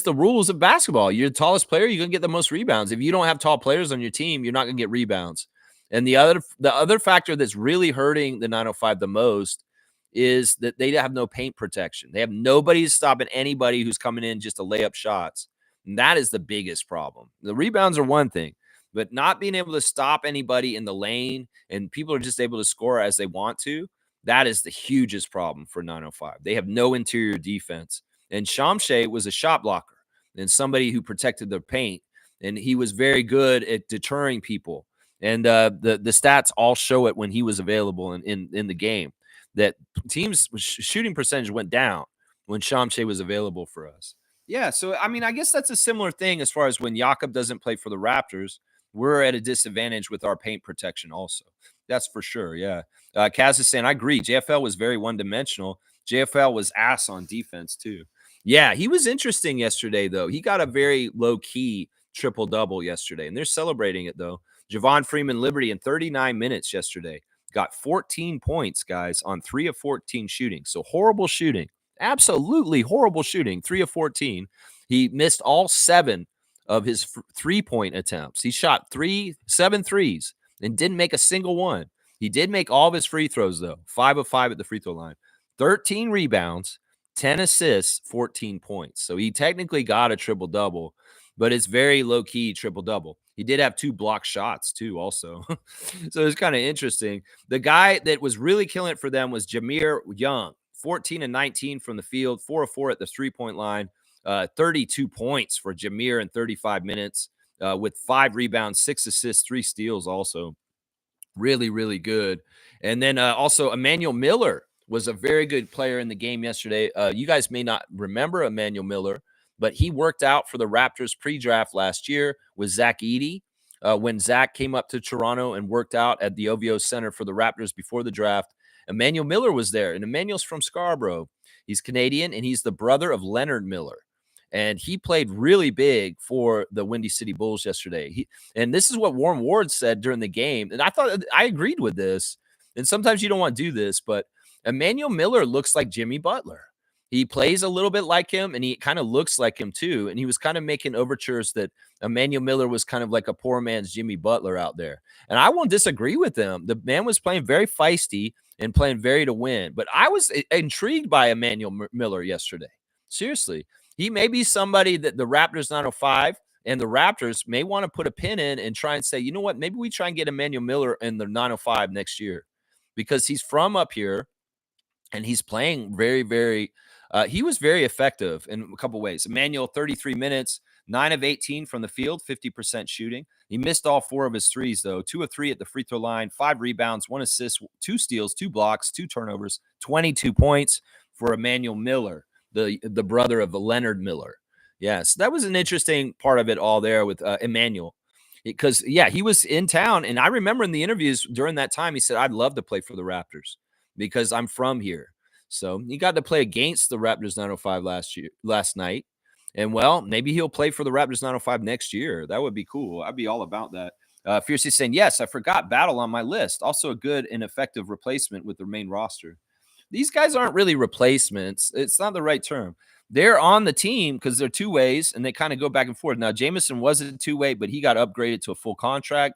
the rules of basketball. You're the tallest player, you're gonna get the most rebounds. If you don't have tall players on your team, you're not gonna get rebounds. And the other factor that's really hurting the 905 the most is that they have no paint protection. They have nobody stopping anybody who's coming in just to lay up shots. And that is the biggest problem. The rebounds are one thing, but not being able to stop anybody in the lane and people are just able to score as they want to. That is the hugest problem for 905. They have no interior defense. And Shamshe was a shot blocker and somebody who protected the paint. And he was very good at deterring people. And the stats all show it when he was available in the game. That teams' shooting percentage went down when Shamshe was available for us. Yeah, so, I mean, I guess that's a similar thing as far as when Jakob doesn't play for the Raptors. We're at a disadvantage with our paint protection also. That's for sure, yeah. Kaz is saying, I agree. JFL was very one-dimensional. JFL was ass on defense, too. Yeah, he was interesting yesterday, though. He got a very low-key triple-double yesterday, and they're celebrating it, though. Javon Freeman Liberty in 39 minutes yesterday got 14 points, guys, on 3 of 14 shooting. So horrible shooting. Absolutely horrible shooting. 3 of 14. He missed all 7 of his three-point attempts. He shot 7 threes and didn't make a single one. He did make all of his free throws, though. 5 of 5 at the free throw line. 13 rebounds, 10 assists, 14 points. So he technically got a triple-double, but it's very low-key triple-double. He did have 2 block shots too also. So it's kinda interesting. The guy that was really killing it for them was Jameer Young, 14 and 19 from the field, 4 of 4 at the three-point line, 32 points for Jameer in 35 minutes, with 5 rebounds, 6 assists, 3 steals also. Really, really good. And then also Emmanuel Miller was a very good player in the game yesterday. You guys may not remember Emmanuel Miller, but he worked out for the Raptors pre-draft last year with Zach Edey. When Zach came up to Toronto and worked out at the OVO Center for the Raptors before the draft, Emmanuel Miller was there. And Emmanuel's from Scarborough. He's Canadian, and he's the brother of Leonard Miller. And he played really big for the Windy City Bulls yesterday. And this is what Warren Ward said during the game. And I thought I agreed with this. And sometimes you don't want to do this, but Emmanuel Miller looks like Jimmy Butler. He plays a little bit like him, and he kind of looks like him too. And he was kind of making overtures that Emmanuel Miller was kind of like a poor man's Jimmy Butler out there. And I won't disagree with him. The man was playing very feisty and playing very to win. But I was intrigued by Emmanuel Miller yesterday. Seriously. He may be somebody that the Raptors 905 and the Raptors may want to put a pin in and try and say, you know what, maybe we try and get Emmanuel Miller in the 905 next year because he's from up here and he's playing very, very he was very effective in a couple ways. Emmanuel, 33 minutes, 9 of 18 from the field, 50% shooting. He missed all 4 of his threes, though. 2 of 3 at the free throw line, 5 rebounds, 1 assist, 2 steals, 2 blocks, 2 turnovers, 22 points for Emmanuel Miller, the brother of Leonard Miller. Yes, that was an interesting part of it all there with Emmanuel. Because, yeah, he was in town. And I remember in the interviews during that time, he said, I'd love to play for the Raptors because I'm from here. So he got to play against the Raptors 905 last night. And, well, maybe he'll play for the Raptors 905 next year. That would be cool. I'd be all about that. Fiercely saying, yes, I forgot Battle on my list. Also a good and effective replacement with the main roster. These guys aren't really replacements. It's not the right term. They're on the team because they're two ways, and they kind of go back and forth. Now, Jameson wasn't two-way, but he got upgraded to a full contract.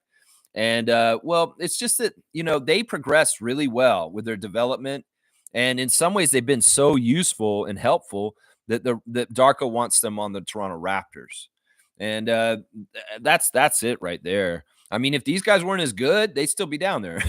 And, well, it's just that, they progressed really well with their development. And in some ways, they've been so useful and helpful that Darko wants them on the Toronto Raptors. And that's it right there. I mean, if these guys weren't as good, they'd still be down there.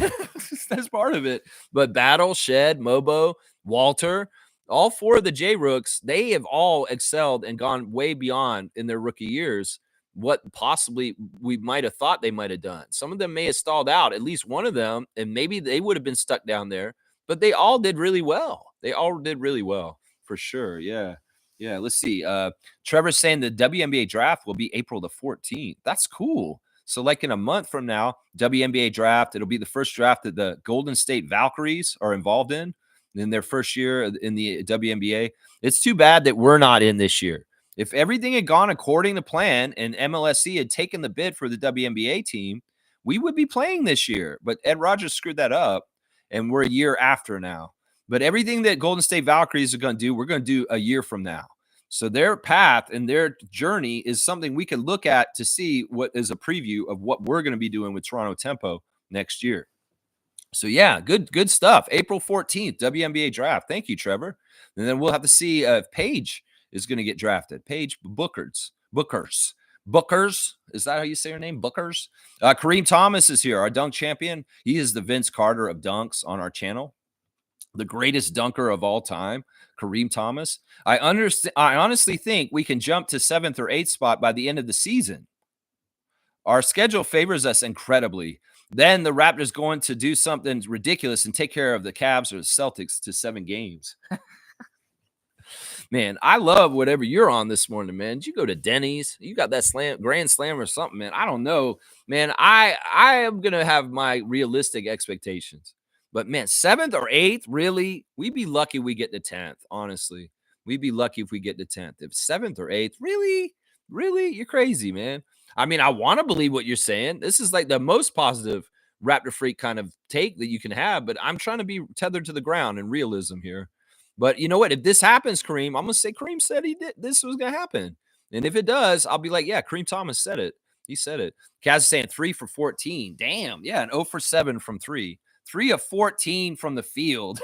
That's part of it. But Battle, Shed, Mobo, Walter, all 4 of the J-Rooks, they have all excelled and gone way beyond in their rookie years what possibly we might have thought they might have done. Some of them may have stalled out, at least one of them, and maybe they would have been stuck down there. But they all did really well. They all did really well, for sure. Yeah. Yeah, let's see. Trevor's saying the WNBA draft will be April the 14th. That's cool. So like in a month from now, WNBA draft, it'll be the first draft that the Golden State Valkyries are involved in their first year in the WNBA. It's too bad that we're not in this year. If everything had gone according to plan and MLSE had taken the bid for the WNBA team, we would be playing this year. But Ed Rogers screwed that up, and we're a year after now. But everything that Golden State Valkyries are going to do, we're going to do a year from now. So their path and their journey is something we can look at to see what is a preview of what we're going to be doing with Toronto Tempo next year. So, yeah, good stuff. April 14th, WNBA draft. Thank you, Trevor. And then we'll have to see if Paige is going to get drafted. Paige Bookers. Is that how you say her name? Bookers. Kareem Thomas is here, our dunk champion. He is the Vince Carter of dunks on our channel. The greatest dunker of all time, Kareem Thomas. I honestly think we can jump to 7th or 8th spot by the end of the season. Our schedule favors us incredibly. Then the Raptors going to do something ridiculous and take care of the Cavs or the Celtics to 7 games. Man, I love whatever you're on this morning, man. Did you go to Denny's? You got that Grand Slam or something, man. I don't know. Man, I am going to have my realistic expectations. But, man, 7th or 8th, really? We'd be lucky we get to 10th, honestly. We'd be lucky if we get to 10th. If 7th or 8th, really? Really? You're crazy, man. I mean, I want to believe what you're saying. This is like the most positive Raptor Freak kind of take that you can have, but I'm trying to be tethered to the ground in realism here. But you know what? If this happens, Kareem, I'm going to say Kareem said this was going to happen. And if it does, I'll be like, yeah, Kareem Thomas said it. He said it. Kaz is saying 3 for 14. Damn. Yeah, an 0 for 7 from 3. 3 of 14 from the field.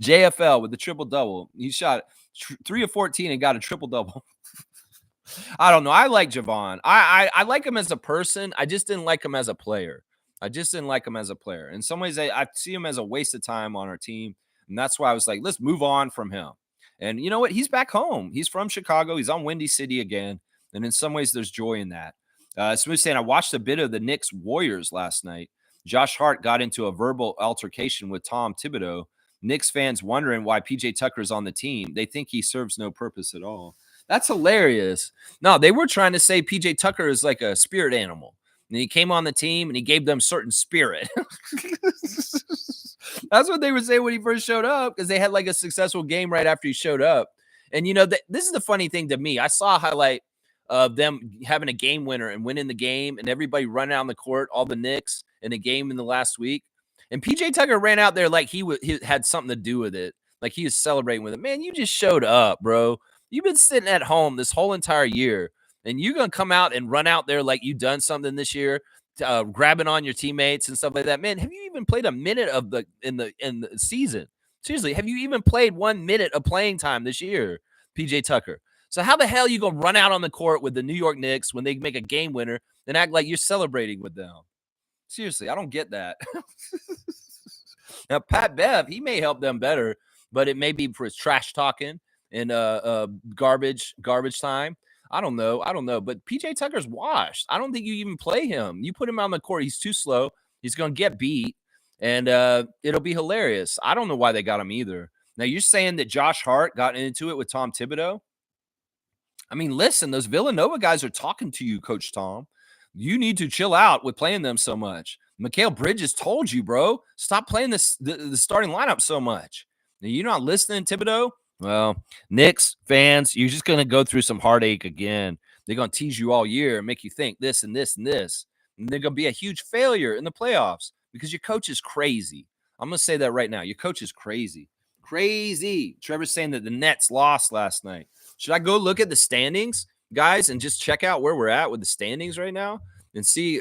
JFL with the triple-double. He shot 3 of 14 and got a triple-double. I don't know. I like Javon. I like him as a person. I just didn't like him as a player. I just didn't like him as a player. In some ways, I see him as a waste of time on our team. And that's why I was like, let's move on from him. And you know what? He's back home. He's from Chicago. He's on Windy City again. And in some ways, there's joy in that. Smooth saying, I watched a bit of the Knicks Warriors last night. Josh Hart got into a verbal altercation with Tom Thibodeau. Knicks fans wondering why PJ Tucker is on the team. They think he serves no purpose at all. That's hilarious. No, they were trying to say PJ Tucker is like a spirit animal. And he came on the team and he gave them certain spirit. That's what they would say when he first showed up, because they had like a successful game right after he showed up. And you know, this is the funny thing to me. I saw a highlight of them having a game winner and winning the game, and everybody running out on the court, all the Knicks in a game in the last week. And PJ Tucker ran out there like he had something to do with it, like he was celebrating with it. Man, you just showed up, bro. You've been sitting at home this whole entire year, and you're gonna come out and run out there like you've done something this year, grabbing on your teammates and stuff like that. Man, have you even played a minute of in the season? Seriously, have you even played 1 minute of playing time this year, PJ Tucker? So how the hell are you gonna run out on the court with the New York Knicks when they make a game winner and act like you're celebrating with them? Seriously, I don't get that. Now, Pat Bev, he may help them better, but it may be for his trash talking and garbage time. I don't know. But PJ Tucker's washed. I don't think you even play him. You put him on the court, he's too slow. He's gonna get beat, and it'll be hilarious. I don't know why they got him either. Now you're saying that Josh Hart got into it with Tom Thibodeau. I mean, listen, those Villanova guys are talking to you, Coach Tom. You need to chill out with playing them so much. Mikal Bridges told you, bro, stop playing the starting lineup so much. Now, you're not listening, Thibodeau? Well, Knicks fans, you're just going to go through some heartache again. They're going to tease you all year and make you think this and this and this. And they're going to be a huge failure in the playoffs because your coach is crazy. I'm going to say that right now. Your coach is crazy. Crazy. Trevor's saying that the Nets lost last night. Should I go look at the standings, guys, and just check out where we're at with the standings right now and see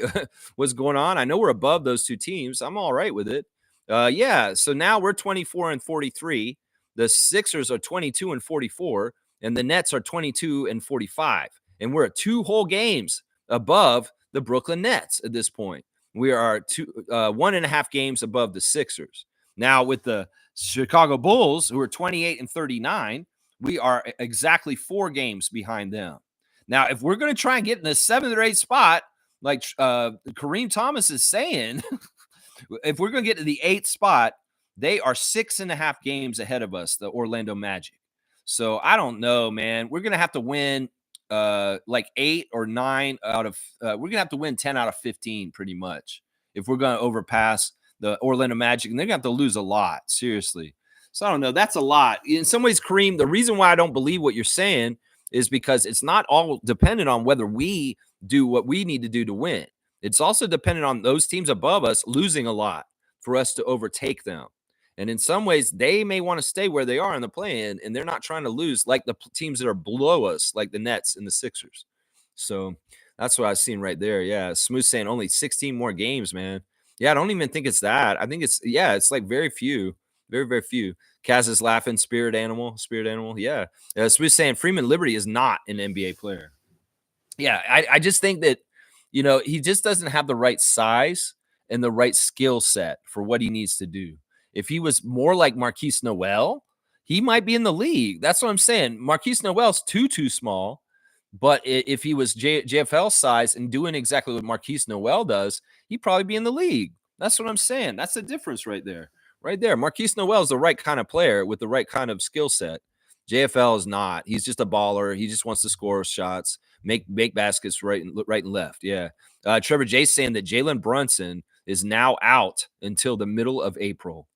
what's going on? I know we're above those two teams. I'm all right with it. Yeah, so now we're 24 and 43. The Sixers are 22 and 44, and the Nets are 22 and 45. And we're at 2 whole games above the Brooklyn Nets at this point. We are 1.5 games above the Sixers. Now with the Chicago Bulls, who are 28 and 39, we are exactly 4 games behind them. Now, if we're going to try and get in the 7th or 8th spot, like Kareem Thomas is saying, if we're going to get to the 8th spot, they are 6.5 games ahead of us, the Orlando Magic. So I don't know, man. We're going to have to win like 8 or 9 out of we're going to have to win 10 out of 15 pretty much if we're going to overpass the Orlando Magic. And they're going to have to lose a lot, seriously. So I don't know. That's a lot. In some ways, Kareem, the reason why I don't believe what you're saying is because it's not all dependent on whether we do what we need to do to win. It's also dependent on those teams above us losing a lot for us to overtake them. And in some ways, they may want to stay where they are in the play-in, and they're not trying to lose like the teams that are below us, like the Nets and the Sixers. So that's what I've seen right there. Yeah, Smooth saying only 16 more games, man. Yeah, I don't even think it's that. I think it's like very few. Very, very few. Kaz is laughing. Spirit animal. Yeah. Smooth saying Freeman Liberty is not an NBA player. Yeah, I just think that, he just doesn't have the right size and the right skill set for what he needs to do. If he was more like Marquise Noel, he might be in the league. That's what I'm saying. Marquise Noel's too small. But if he was JFL size and doing exactly what Marquise Noel does, he'd probably be in the league. That's what I'm saying. That's the difference right there. Right there. Marquise Noel is the right kind of player with the right kind of skill set. JFL is not. He's just a baller. He just wants to score shots, make baskets right and left. Yeah. Trevor J saying that Jalen Brunson is now out until the middle of April.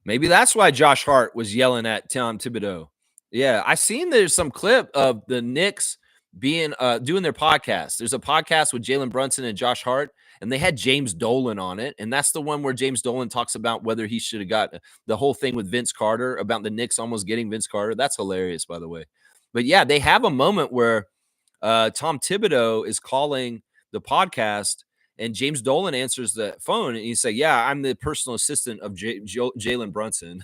Maybe that's why Josh Hart was yelling at Tom Thibodeau. Yeah, I seen there's some clip of the Knicks being doing their podcast. There's a podcast with Jalen Brunson and Josh Hart, and they had James Dolan on it. And that's the one where James Dolan talks about whether he should have got the whole thing with Vince Carter about the Knicks almost getting Vince Carter. That's hilarious, by the way. But yeah, they have a moment where Tom Thibodeau is calling the podcast, and James Dolan answers the phone, and he say, "Yeah, I'm the personal assistant of Jalen Brunson."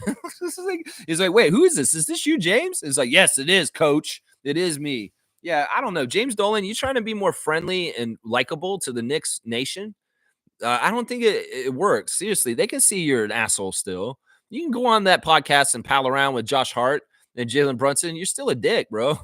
He's like, "Wait, who is this? Is this you, James?" He's like, "Yes, it is, Coach." It is me. Yeah, I don't know. James Dolan, you trying to be more friendly and likable to the Knicks nation? I don't think it works. Seriously, they can see you're an asshole still. You can go on that podcast and pal around with Josh Hart and Jalen Brunson. You're still a dick, bro.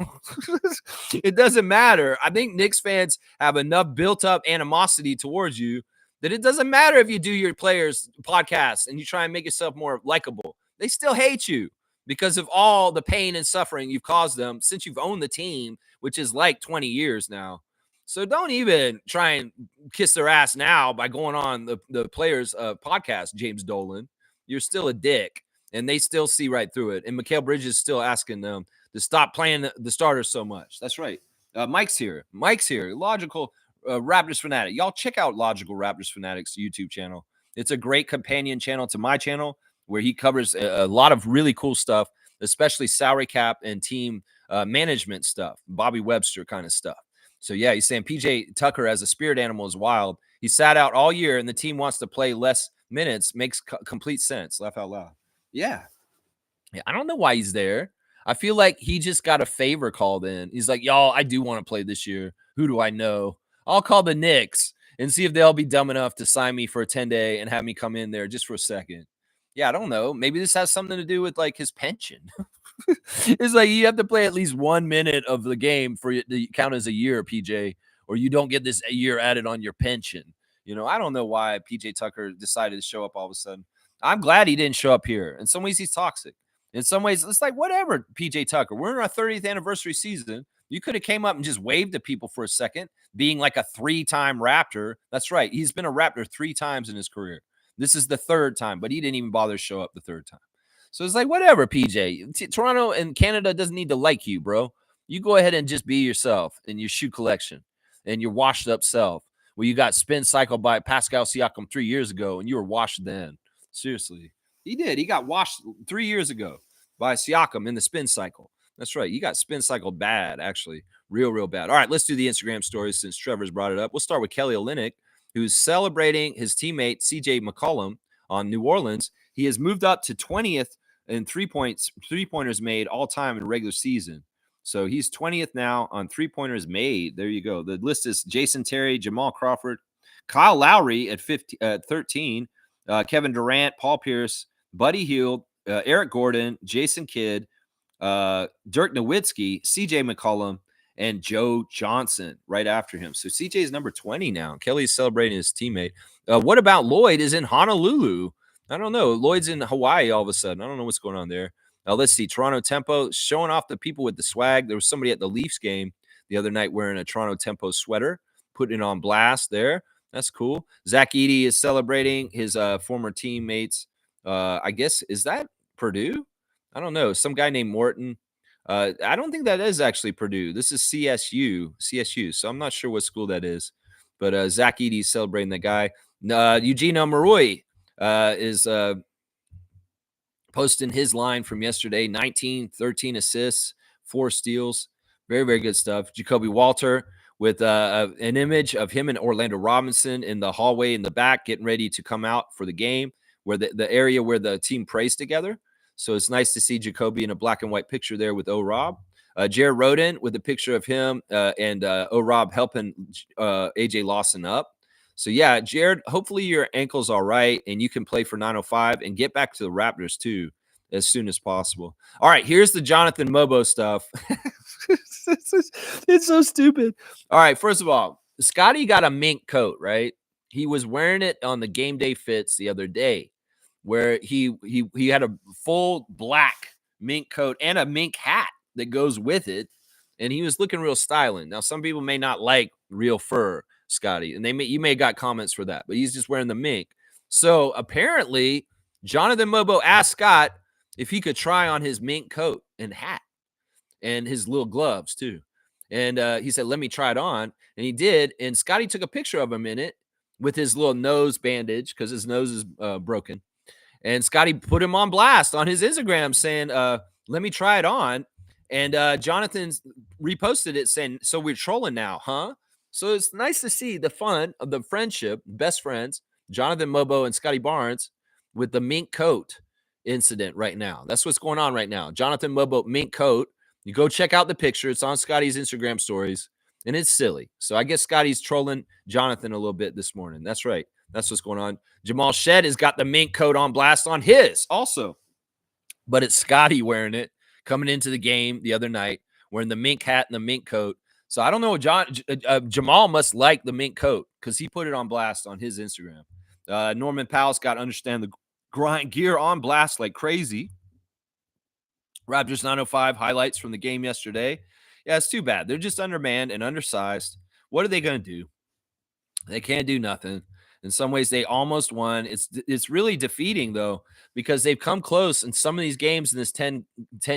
It doesn't matter. I think Knicks fans have enough built up animosity towards you that it doesn't matter if you do your players' podcast and you try and make yourself more likable. They still hate you because of all the pain and suffering you've caused them since you've owned the team, which is like 20 years now. So don't even try and kiss their ass now by going on the players' podcast, James Dolan. You're still a dick, and they still see right through it. And Mikal Bridges is still asking them to stop playing the starters so much. That's right. Mike's here. Mike's here. Logical Raptors Fanatic. Y'all check out Logical Raptors Fanatics YouTube channel. It's a great companion channel to my channel where he covers a lot of really cool stuff, especially salary cap and team management stuff, Bobby Webster kind of stuff. So, yeah, he's saying PJ Tucker as a spirit animal is wild. He sat out all year and the team wants to play less minutes. Makes complete sense. Laugh out loud. Yeah. I don't know why he's there. I feel like he just got a favor called in. He's like, y'all, I do want to play this year. Who do I know? I'll call the Knicks and see if they'll be dumb enough to sign me for a 10-day and have me come in there just for a second. Yeah, I don't know. Maybe this has something to do with like his pension. It's like you have to play at least 1 minute of the game for it to count as a year, PJ, or you don't get this a year added on your pension. I don't know why PJ Tucker decided to show up all of a sudden. I'm glad he didn't show up here. In some ways, he's toxic. In some ways, it's like, whatever, PJ Tucker. We're in our 30th anniversary season. You could have came up and just waved to people for a second, being like a 3-time Raptor. That's right. He's been a Raptor 3 times in his career. This is the 3rd time, but he didn't even bother to show up the 3rd time. So it's like, whatever, PJ. Toronto and Canada doesn't need to like you, bro. You go ahead and just be yourself in your shoe collection and your washed up self. Well, you got spin cycled by Pascal Siakam 3 years ago, and you were washed then. Seriously. He did. He got washed 3 years ago by Siakam in the spin cycle. That's right. You got spin cycled bad, actually. Real bad. All right, let's do the Instagram stories since Trevor's brought it up. We'll start with Kelly Olynyk, who's celebrating his teammate CJ McCollum on New Orleans. He has moved up to 20th in three-pointers made all time in regular season. So he's 20th now on three-pointers made. There you go. The list is Jason Terry, Jamal Crawford, Kyle Lowry at 13, Kevin Durant, Paul Pierce, Buddy Hield, Eric Gordon, Jason Kidd, Dirk Nowitzki, CJ McCollum, and Joe Johnson right after him. So CJ is number 20 now. Kelly's celebrating his teammate. What about Lloyd is in Honolulu? I don't know. Lloyd's in Hawaii all of a sudden. I don't know what's going on there. Let's see. Toronto Tempo showing off the people with the swag. There was somebody at the Leafs game the other night wearing a Toronto Tempo sweater, putting it on blast there. That's cool. Zach Edey is celebrating his former teammates. I guess, is that Purdue? I don't know. Some guy named Morton. I don't think that is actually Purdue. This is CSU. So I'm not sure what school that is. But Zach Edey is celebrating that guy. Eugenio Marui is posting his line from yesterday. 19, 13 assists, 4 steals. Very, very good stuff. Jacoby Walter with an image of him and Orlando Robinson in the hallway in the back, getting ready to come out for the game, where the area where the team prays together. So it's nice to see Jacoby in a black and white picture there with O-Rob. Jared Roden with a picture of him and O-Rob helping AJ Lawson up. So, yeah, Jared, hopefully your ankle's all right and you can play for 905 and get back to the Raptors, too, as soon as possible. All right, here's the Jonathan Mobo stuff. It's so stupid. All right, first of all, Scotty got a mink coat, right? He was wearing it on the Game Day Fits the other day, where he had a full black mink coat and a mink hat that goes with it, and he was looking real styling. Now, some people may not like real fur, Scotty, and you may have got comments for that, but he's just wearing the mink. So apparently, Jonathan Mobo asked Scott if he could try on his mink coat and hat and his little gloves too. And he said, let me try it on. And he did. And Scotty took a picture of him in it with his little nose bandage because his nose is broken. And Scotty put him on blast on his Instagram saying, let me try it on. And Jonathan reposted it saying, so we're trolling now, huh? So it's nice to see the fun of the friendship, best friends, Jonathan Mobo and Scotty Barnes, with the mink coat incident right now. That's what's going on right now. Jonathan Mobo, mink coat, You go check out the picture. It's on Scotty's Instagram stories, and it's silly. So I guess Scotty's trolling Jonathan a little bit this morning. That's right. That's what's going on. Jamal Shed has got the mink coat on blast on his also, but it's Scotty wearing it coming into the game the other night, wearing the mink hat and the mink coat. So I don't know. Jamal must like the mink coat because he put it on blast on his Instagram. Norman Powell's got to understand the grind gear on blast like crazy. Raptors 905 highlights from the game yesterday. Yeah, it's too bad. They're just undermanned and undersized. What are they going to do? They can't do nothing. In some ways, they almost won. It's really defeating, though, because they've come close in some of these games in this 10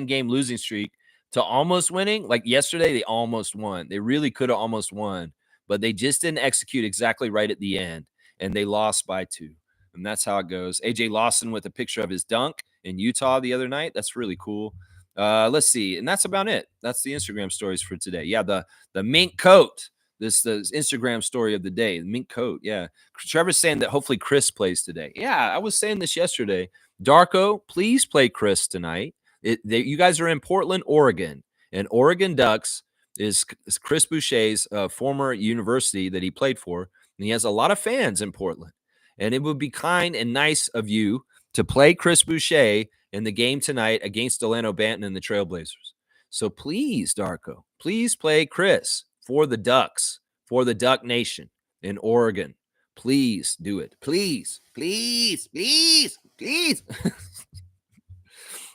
game losing streak to almost winning. Like yesterday, they almost won. They really could have almost won, but they just didn't execute exactly right at the end, and they lost by 2. And that's how it goes. AJ Lawson with a picture of his dunk in Utah the other night. That's really cool. Let's see. And that's about it. That's the Instagram stories for today. Yeah, the mink coat. This the Instagram story of the day, the mink coat. Yeah. Trevor's saying that hopefully Chris plays today. Yeah, I was saying this yesterday. Darko, please play Chris tonight. You guys are in Portland, Oregon, and Oregon Ducks is Chris Boucher's former university that he played for, and he has a lot of fans in Portland. And it would be kind and nice of you to play Chris Boucher in the game tonight against Delano Banton and the Trailblazers. So please, Darko, please play Chris for the Ducks, for the Duck Nation in Oregon. Please do it. Please, please, please, please.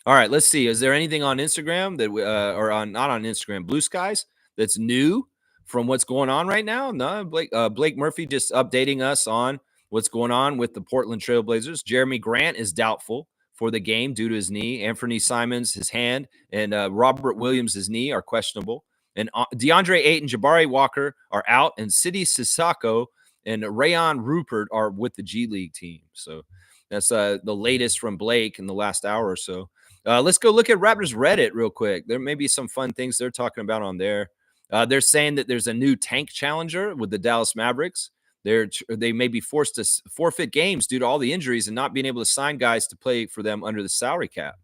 All right, let's see. Is there anything on Instagram that or on not on Instagram, Blue Skies, that's new from what's going on right now? No, Blake Murphy just updating us on what's going on with the Portland Trailblazers. Jeremy Grant is doubtful for the game due to his knee. Anthony Simons, his hand, and Robert Williams, his knee, are questionable. And DeAndre Ayton, Jabari Walker are out, and Sidi Sissoko and Rayon Rupert are with the G League team. So that's the latest from Blake in the last hour or so. Let's go look at Raptors Reddit real quick. There may be some fun things they're talking about on there. They're saying that there's a new tank challenger with the Dallas Mavericks. They may be forced to forfeit games due to all the injuries and not being able to sign guys to play for them under the salary cap.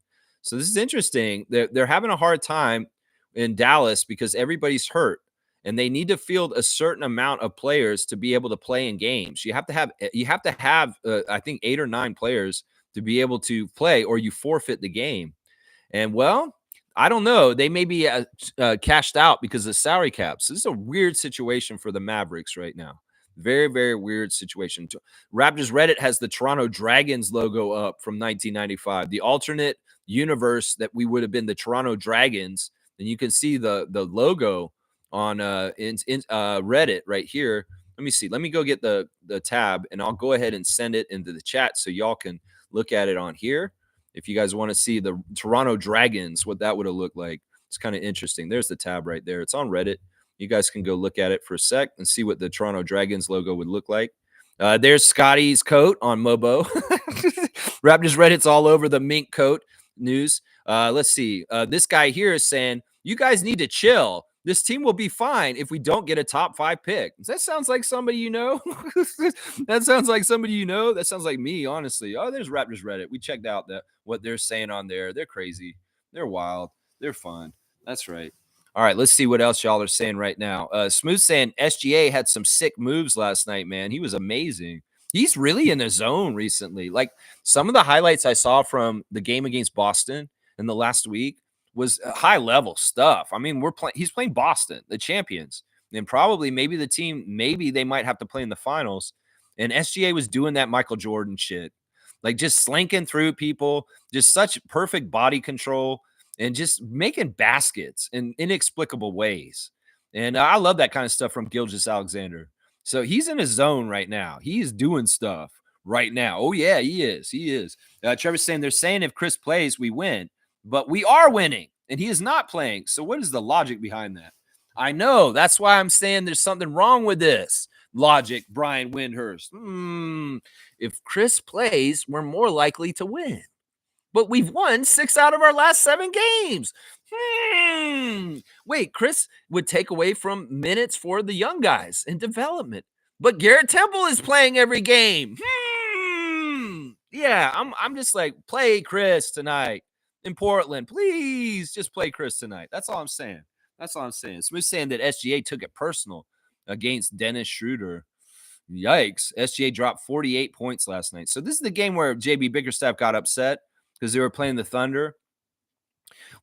So this is interesting. They're having a hard time in Dallas because everybody's hurt, and they need to field a certain amount of players to be able to play in games. You have to have I think 8 or 9 players to be able to play, or you forfeit the game. And well, I don't know. They may be cashed out because of salary caps. This is a weird situation for the Mavericks right now. Very, very weird situation. Raptors Reddit has the Toronto Dragons logo up from 1995, the alternate universe that we would have been the Toronto Dragons. And you can see the logo on Reddit right here. Let me see. Let me go get the tab, and I'll go ahead and send it into the chat so y'all can look at it on here. If you guys want to see the Toronto Dragons, what that would have looked like. It's kind of interesting. There's the tab right there. It's on Reddit. You guys can go look at it for a sec and see what the Toronto Dragons logo would look like. There's Scotty's coat on Mobo. Raptors Reddit's all over the mink coat news. Let's see. This guy here is saying, you guys need to chill. This team will be fine if we don't get a top 5 pick. That sounds like somebody you know. That sounds like somebody you know. That sounds like me, honestly. Oh, there's Raptors Reddit. We checked out what they're saying on there. They're crazy. They're wild. They're fun. That's right. All right, let's see what else y'all are saying right now. Smooth saying SGA had some sick moves last night, man. He was amazing. He's really in the zone recently. Like some of the highlights I saw from the game against Boston in the last week was high level stuff. I mean, he's playing Boston, the champions, and probably maybe the team, maybe they might have to play in the finals. And SGA was doing that Michael Jordan shit, like just slinking through people, just such perfect body control and just making baskets in inexplicable ways. And I love that kind of stuff from Gilgeous-Alexander. So he's in his zone right now. He's doing stuff right now. Oh, yeah, he is. He is. Trevor's saying they're saying if Chris plays, we win. But we are winning, and he is not playing. So what is the logic behind that? I know. That's why I'm saying there's something wrong with this logic, Brian Windhurst. If Chris plays, we're more likely to win. But we've won 6 out of our last 7 games. Wait, Chris would take away from minutes for the young guys in development. But Garrett Temple is playing every game. Yeah, I'm just like, play Chris tonight. in Portland. Please just play Chris tonight. That's all I'm saying. That's all I'm saying. Smooth saying that SGA took it personal against Dennis Schroeder. Yikes. SGA dropped 48 points last night. So this is the game where JB Bickerstaff got upset because they were playing the Thunder.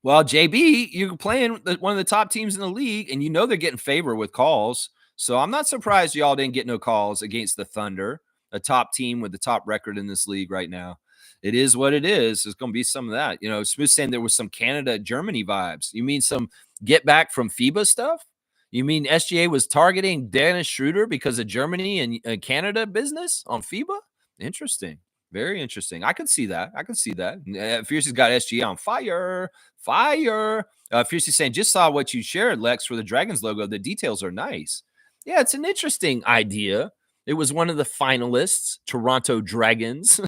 Well, JB, you're playing one of the top teams in the league, and you know they're getting favor with calls. So I'm not surprised y'all didn't get no calls against the Thunder, a top team with the top record in this league right now. It is what it is. There's going to be some of that. You know, Smith saying there was some Canada, Germany vibes. You mean some get back from FIBA stuff? You mean SGA was targeting Dennis Schroeder because of Germany and Canada business on FIBA? Interesting. Very interesting. I can see that. I can see that. Fiercey's got SGA on fire. Fire. Fiercey's saying, just saw what you shared, Lex, for the Dragons logo. The details are nice. Yeah, it's an interesting idea. It was one of the finalists, Toronto Dragons.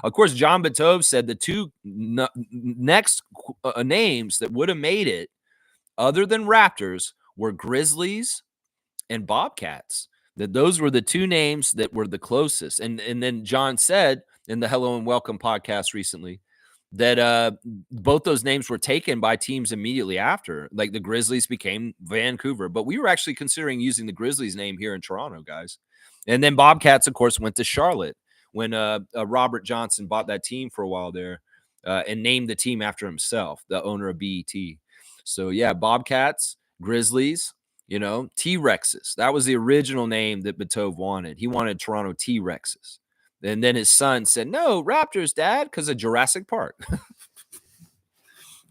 Of course, John Batove said the two next names that would have made it, other than Raptors, were Grizzlies and Bobcats. That those were the two names that were the closest. And then John said in the Hello and Welcome podcast recently that both those names were taken by teams immediately after. Like the Grizzlies became Vancouver, but we were actually considering using the Grizzlies name here in Toronto, guys. And then Bobcats, of course, went to Charlotte when Robert Johnson bought that team for a while there and named the team after himself, the owner of BET. So yeah, Bobcats, Grizzlies, you know, T-Rexes. That was the original name that Batove wanted. He wanted Toronto T-Rexes. And then his son said, no, Raptors, Dad, because of Jurassic Park.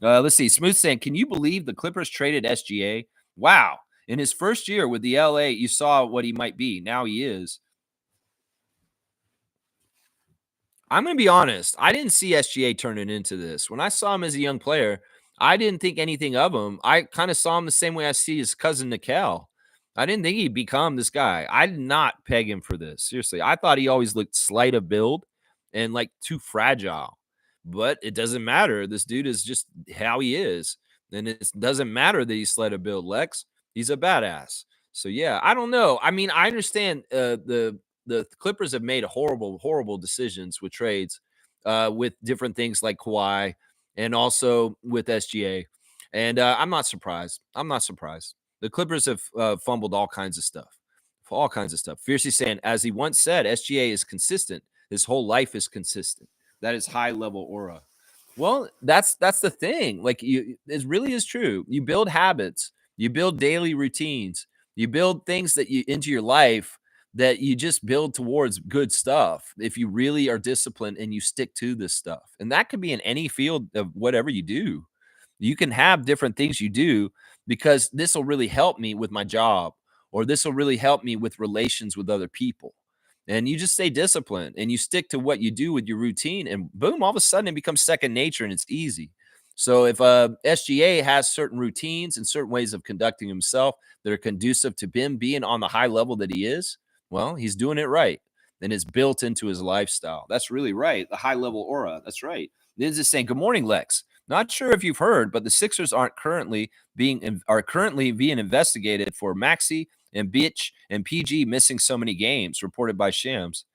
Let's see. Smooth saying, can you believe the Clippers traded SGA? Wow. In his first year with the LA, you saw what he might be. Now he is. I'm going to be honest. I didn't see SGA turning into this. When I saw him as a young player, I didn't think anything of him. I kind of saw him the same way I see his cousin Nickel. I didn't think he'd become this guy. I did not peg him for this. Seriously. I thought he always looked slight of build and like too fragile. But it doesn't matter. This dude is just how he is. And it doesn't matter that he's slight of build, Lex. He's a badass. So, yeah, I don't know. I mean, I understand the Clippers have made horrible decisions with trades with different things like Kawhi and also with SGA. And I'm not surprised. I'm not surprised. The Clippers have fumbled all kinds of stuff. All kinds of stuff. Fiercely saying, as he once said, SGA is consistent. His whole life is consistent. That is high level aura. Well, that's the thing. Like it really is true. You build habits. You build daily routines. You build things that you into your life that you just build towards good stuff. If you really are disciplined and you stick to this stuff, and that could be in any field of whatever you do. You can have different things you do because this will really help me with my job, or this will really help me with relations with other people. And you just stay disciplined and you stick to what you do with your routine, and boom, all of a sudden it becomes second nature and it's easy. So if SGA has certain routines and certain ways of conducting himself that are conducive to him being on the high level that he is, well, he's doing it right. And it's built into his lifestyle. That's really right. The high level aura. That's right. This is saying, good morning, Lex. Not sure if you've heard, but the Sixers are currently being investigated for Maxey and Bitch and PG missing so many games, reported by Shams.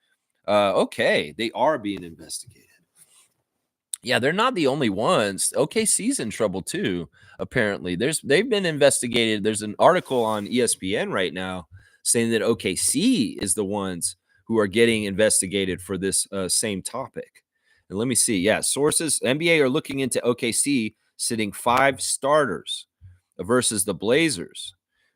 Okay, they are being investigated. Yeah, they're not the only ones. OKC's in trouble too. Apparently, they've been investigated. There's an article on ESPN right now saying that OKC is the ones who are getting investigated for this same topic. And let me see. Yeah, sources, NBA are looking into OKC sitting 5 starters versus the Blazers.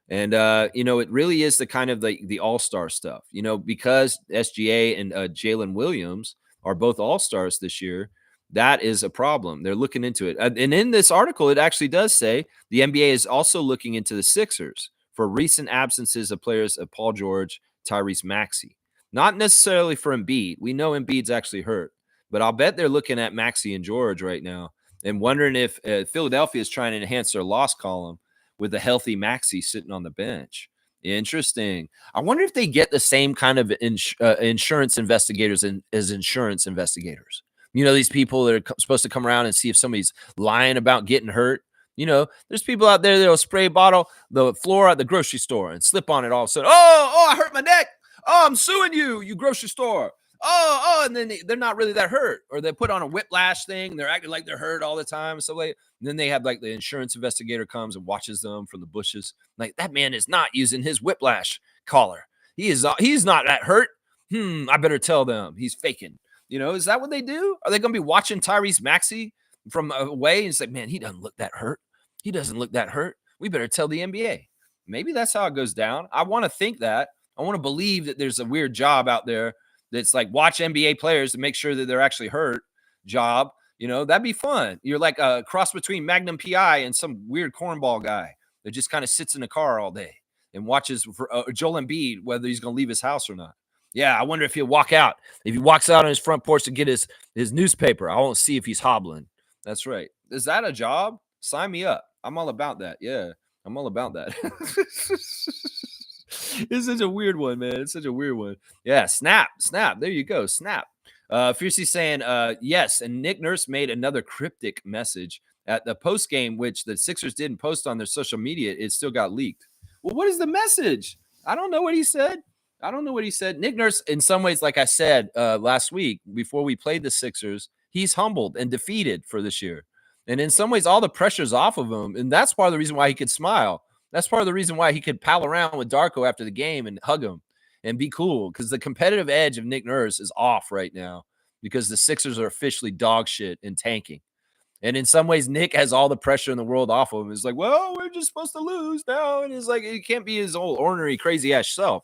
And, it really is the kind of the all-star stuff, because SGA and Jalen Williams are both all-stars this year. That is a problem. They're looking into it. And in this article, it actually does say the NBA is also looking into the Sixers for recent absences of players of Paul George, Tyrese Maxey. Not necessarily for Embiid. We know Embiid's actually hurt. But I'll bet they're looking at Maxey and George right now and wondering if Philadelphia is trying to enhance their loss column with a healthy Maxey sitting on the bench. Interesting. I wonder if they get the same kind of insurance investigators as insurance investigators. These people that are supposed to come around and see if somebody's lying about getting hurt. There's people out there that'll spray bottle the floor at the grocery store and slip on it all of a sudden. Oh, I hurt my neck. Oh, I'm suing you, you grocery store. and then they're not really that hurt, or they put on a whiplash thing and they're acting like they're hurt all the time. So like, and then they have like the insurance investigator comes and watches them from the bushes. Like, that man is not using his whiplash collar. He's not that hurt. I better tell them he's faking. Is that what they do? Are they going to be watching Tyrese Maxey from away and say, man, he doesn't look that hurt. He doesn't look that hurt. We better tell the NBA. Maybe that's how it goes down. I want to think that. I want to believe that there's a weird job out there that's like watch NBA players to make sure that they're actually hurt job. That'd be fun. You're like a cross between Magnum PI and some weird cornball guy that just kind of sits in a car all day and watches for Joel Embiid, whether he's going to leave his house or not. Yeah, I wonder if he'll walk out. If he walks out on his front porch to get his newspaper, I won't see if he's hobbling. That's right. Is that a job? Sign me up. I'm all about that. Yeah, I'm all about that. It's such a weird one, man. It's such a weird one. Yeah, snap. There you go. Snap. Fiercey saying, yes, and Nick Nurse made another cryptic message at the post game, which the Sixers didn't post on their social media. It still got leaked. Well, what is the message? I don't know what he said. Nick Nurse, in some ways, like I said last week before we played the Sixers, he's humbled and defeated for this year. And in some ways, all the pressure's off of him. And that's part of the reason why he could smile. That's part of the reason why he could pal around with Darko after the game and hug him and be cool, because the competitive edge of Nick Nurse is off right now because the Sixers are officially dog shit and tanking. And in some ways, Nick has all the pressure in the world off of him. It's like, well, we're just supposed to lose now. And it's like, it can't be his old ornery, crazy ass self,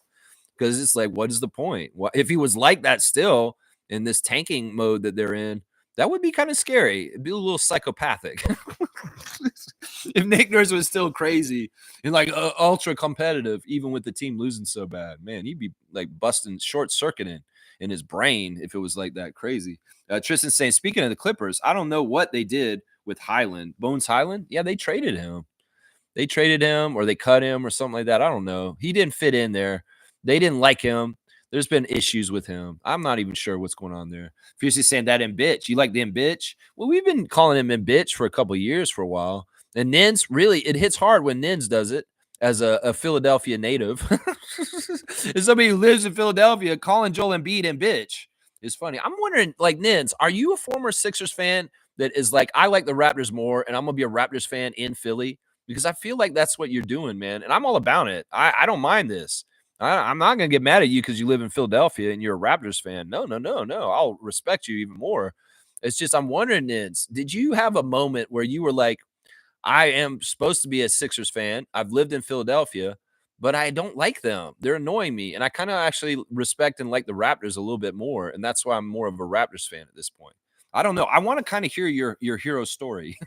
because it's like, what is the point? If he was like that still in this tanking mode that they're in, that would be kind of scary. It'd be a little psychopathic. If Nick Nurse was still crazy and like ultra competitive, even with the team losing so bad, man, he'd be like busting short circuiting in his brain if it was like that crazy. Tristan saying, speaking of the Clippers, I don't know what they did with Highland. Bones Highland? Yeah, they traded him. Or they cut him or something like that. I don't know. He didn't fit in there. They didn't like him. There's been issues with him. I'm not even sure what's going on there. Fiercely saying that in bitch. You like them bitch? Well, we've been calling him in bitch for a couple of years for a while. And Nins, really, it hits hard when Nins does it as a Philadelphia native. As somebody who lives in Philadelphia, calling Joel Embiid in bitch is funny. I'm wondering, like, Nins, are you a former Sixers fan that is like, I like the Raptors more, and I'm going to be a Raptors fan in Philly? Because I feel like that's what you're doing, man. And I'm all about it. I don't mind this. I'm not going to get mad at you because you live in Philadelphia and you're a Raptors fan. No. I'll respect you even more. It's just, I'm wondering, Nins, did you have a moment where you were like, I am supposed to be a Sixers fan. I've lived in Philadelphia, but I don't like them. They're annoying me. And I kind of actually respect and like the Raptors a little bit more. And that's why I'm more of a Raptors fan at this point. I don't know. I want to kind of hear your hero story.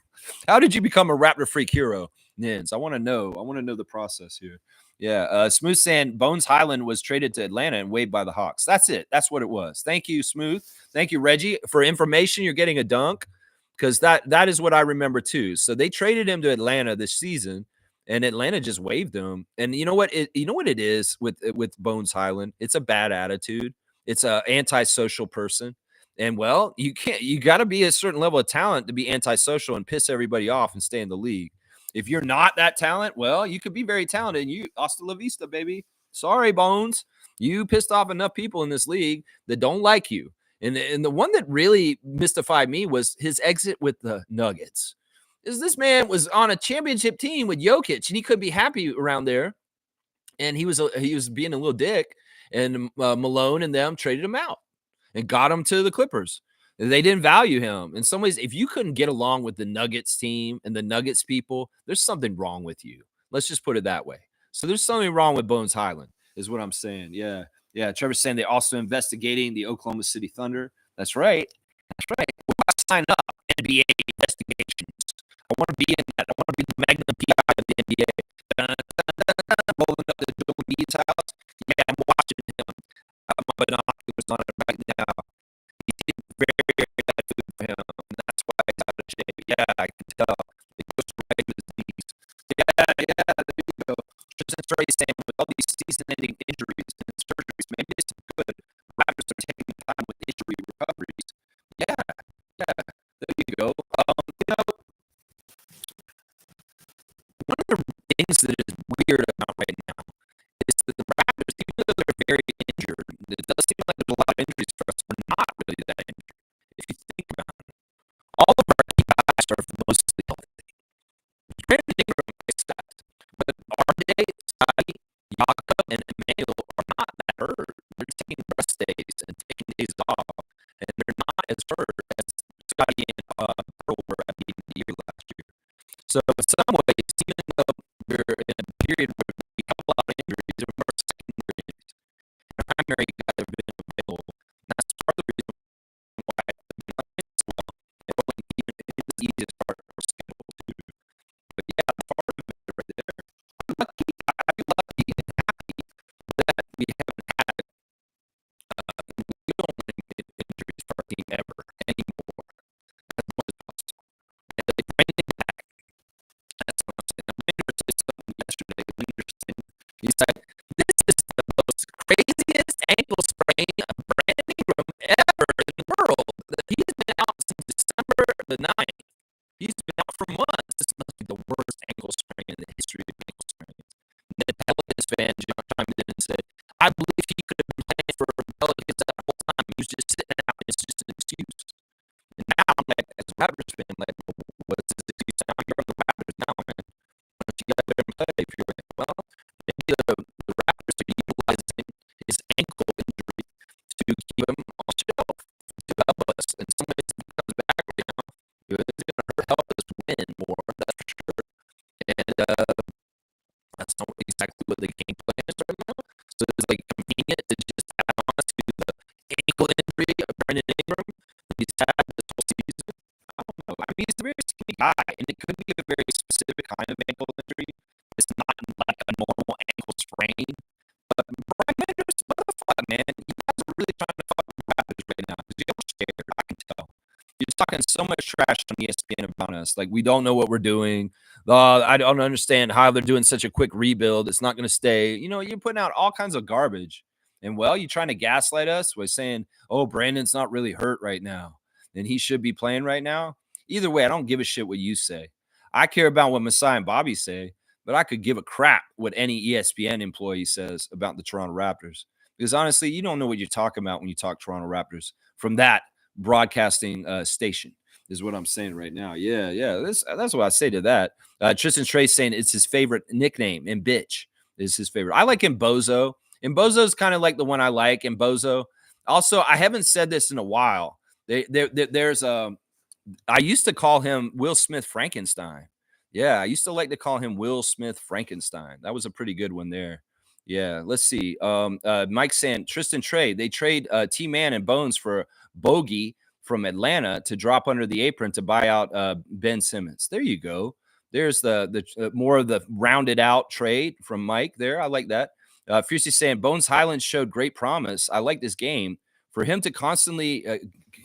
How did you become a Raptor freak hero, Nins? I want to know. I want to know the process here. Yeah. Smooth saying Bones Highland was traded to Atlanta and waived by the Hawks. That's it. That's what it was. Thank you, Smooth. Thank you, Reggie. For information, you're getting a dunk, because that is what I remember too. So they traded him to Atlanta this season, and Atlanta just waived him. And you know what? You know what it is with Bones Highland? It's a bad attitude. It's a antisocial person. And well, you got to be a certain level of talent to be antisocial and piss everybody off and stay in the league. If you're not that talent, well, you could be very talented. And you, hasta la vista, baby. Sorry, Bones. You pissed off enough people in this league that don't like you. And the one that really mystified me was his exit with the Nuggets. This man was on a championship team with Jokic, and he couldn't be happy around there. And he was being a little dick. And Malone and them traded him out and got him to the Clippers. They didn't value him. In some ways, if you couldn't get along with the Nuggets team and the Nuggets people, there's something wrong with you. Let's just put it that way. So there's something wrong with Bones Highland, is what I'm saying. Yeah. Trevor's saying they're also investigating the Oklahoma City Thunder. That's right. We'll have to sign up NBA investigations. I want to be in that. I want to be the Magnum PI of the NBA. Rolling up to Joe Embiid's house. Yeah, I'm watching him. My binoculars on it right now. Very bad food for him, and that's why he's out of shape. Yeah, I can tell. It goes right to his knees. Yeah, there you go. Tristan Trey saying, with all these season-ending injuries and surgeries, maybe it's good. Raptors are taking time with injury recoveries. Yeah, there you go. One of the things that is weird about right now is that the Raptors, even though they're very injured, it does seem like there's a lot of injuries for us mostly healthy. Brandon Ingram is that, but RJ, Scotty, Jakob, and Emmanuel are not that hurt. They're taking rest days and taking days off, and they're not as hurt as Scotty and Pearl were at the end of the year last year. So in some ways, even though we're in a period where we have a lot of injuries, there are secondary injuries. The primary guys have been available. And that's part of the reason why it's well. It wasn't even the easiest part of our schedule too. But yeah, part of it right there. I'm lucky and happy that we haven't had we don't have injuries for our team ever anymore. As much as possible. And they bring it back. That's what I'm saying. Linder said something yesterday. Linder said, he's like, this is the most craziest ankle sprain of Brandon Ingram ever in the world. He's been out since December the 9th. He's been out for months. This must be the worst ankle sprain in the history of ankle sprains. And then Pelicans fan John chimed in and said, I believe he could have been playing for Pelicans that whole time. He was just sitting out. It's just an excuse. And now, like, as a Raptors fan, like, what's his excuse now? You're on the Raptors now, man. Why don't you get there and play? If you're like, well, maybe the Raptors are utilizing his ankle injury to keep him on the shelf, to help us. In some ways, if he comes back right now, it's going to help us win more, that's for sure. And that's not exactly what the game plan is right now. So it's like convenient to just add on to the ankle injury of Brandon Ingram that he's had this whole season. I don't know. I mean, he's a very skinny guy, and it could be a very specific kind of ankle injury. It's not like a normal ankle sprain. But Brian Andrews, what the fuck, man? You guys are really trying to fuck with the Raptors right now because you're scared. I can tell. You're talking so much trash on ESPN about us. Like, we don't know what we're doing. I don't understand how they're doing such a quick rebuild. It's not going to stay. You know, you're putting out all kinds of garbage. And, well, you're trying to gaslight us by saying, oh, Brandon's not really hurt right now and he should be playing right now. Either way, I don't give a shit what you say. I care about what Masai and Bobby say, but I could give a crap what any ESPN employee says about the Toronto Raptors. Because, honestly, you don't know what you're talking about when you talk Toronto Raptors from that broadcasting station is what I'm saying right now. Yeah. That's what I say to that. Tristan Trey's saying it's his favorite nickname, and bitch is his favorite. I like Mbozo. Mbozo's kind of like the one I like. Mbozo. Also, I haven't said this in a while. There's I used to call him Will Smith Frankenstein. Yeah, I used to like to call him Will Smith Frankenstein. That was a pretty good one there. Yeah, let's see. Mike saying Tristan Trey. They trade T-Man and Bones for Bogey from Atlanta to drop under the apron to buy out Ben Simmons. There you go. There's the more of the rounded out trade from Mike there. I like that. Fiercely saying Bones Highlands showed great promise. I like this game. For him to constantly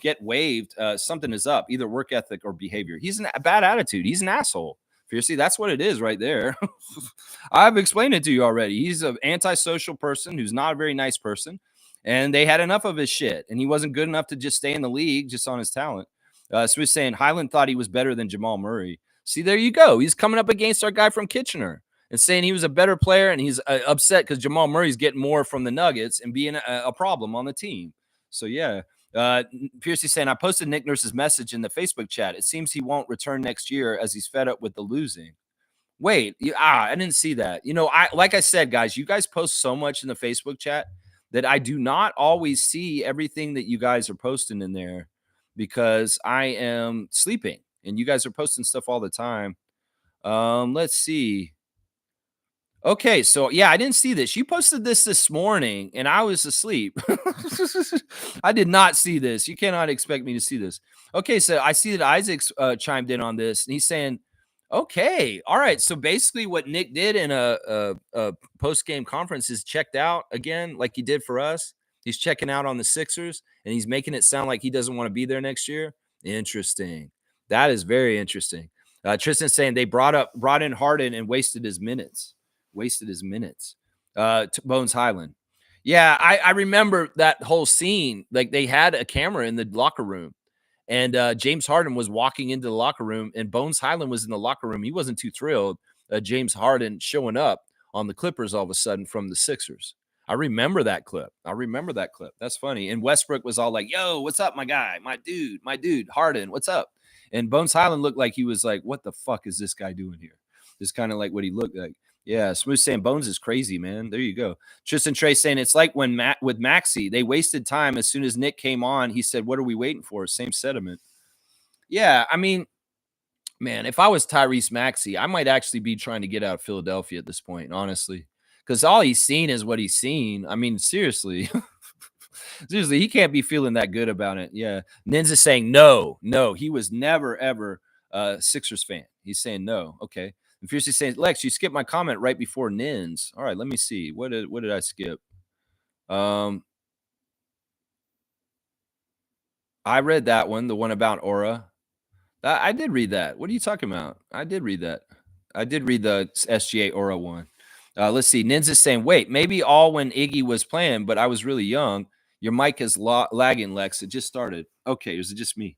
get waived, something is up, either work ethic or behavior. He's a bad attitude. He's an asshole. Fiercely, that's what it is right there. I've explained it to you already. He's an antisocial person who's not a very nice person. And they had enough of his shit. And he wasn't good enough to just stay in the league just on his talent. Smith saying Highland thought he was better than Jamal Murray. See, there you go. He's coming up against our guy from Kitchener and saying he was a better player. And he's upset because Jamal Murray's getting more from the Nuggets and being a problem on the team. So, yeah. Piercy saying, I posted Nick Nurse's message in the Facebook chat. It seems he won't return next year as he's fed up with the losing. Wait, I didn't see that. You know, like I said, guys, you guys post so much in the Facebook chat that I do not always see everything that you guys are posting in there because I am sleeping and you guys are posting stuff all the time. Let's see. Okay, so yeah, I didn't see this. You posted this morning and I was asleep. I did not see this. You cannot expect me to see this. Okay, so I see that Isaac's chimed in on this and he's saying, okay, all right. So basically what Nick did in a post-game conference is checked out again like he did for us. He's checking out on the Sixers and he's making it sound like he doesn't want to be there next year. Interesting. That is very interesting. Tristan saying they brought in Harden and wasted his minutes. Bones Highland. Yeah, I remember that whole scene. Like they had a camera in the locker room and James Harden was walking into the locker room and Bones Highland was in the locker room. He wasn't too thrilled. James Harden showing up on the Clippers all of a sudden from the Sixers. I remember that clip. That's funny. And Westbrook was all like, yo, what's up, my guy, my dude, Harden, what's up? And Bones Highland looked like he was like, what the fuck is this guy doing here? Just kind of like what he looked like. Yeah, Smooth saying Bones is crazy, man. There you go. Tristan Trey saying it's like when Matt with Maxi, they wasted time. As soon as Nick came on, he said, "What are we waiting for?" Same sentiment. Yeah, I mean, man, if I was Tyrese Maxey, I might actually be trying to get out of Philadelphia at this point, honestly, because all he's seen is what he's seen. I mean, seriously, seriously, he can't be feeling that good about it. Yeah, Ninja saying no, no, he was never ever a Sixers fan. He's saying no. Okay, and Fiercely saying Lex, you skipped my comment right before Nins. All right, let me see. What did I skip? Um, I read that one, the one about Aura. I did read that. What are you talking about? I did read that. I did read the SGA Aura one. Let's see. Ninja's saying, wait, maybe all when Iggy was playing, but I was really young. Your mic is lagging, Lex. It just started. Okay, is it just me?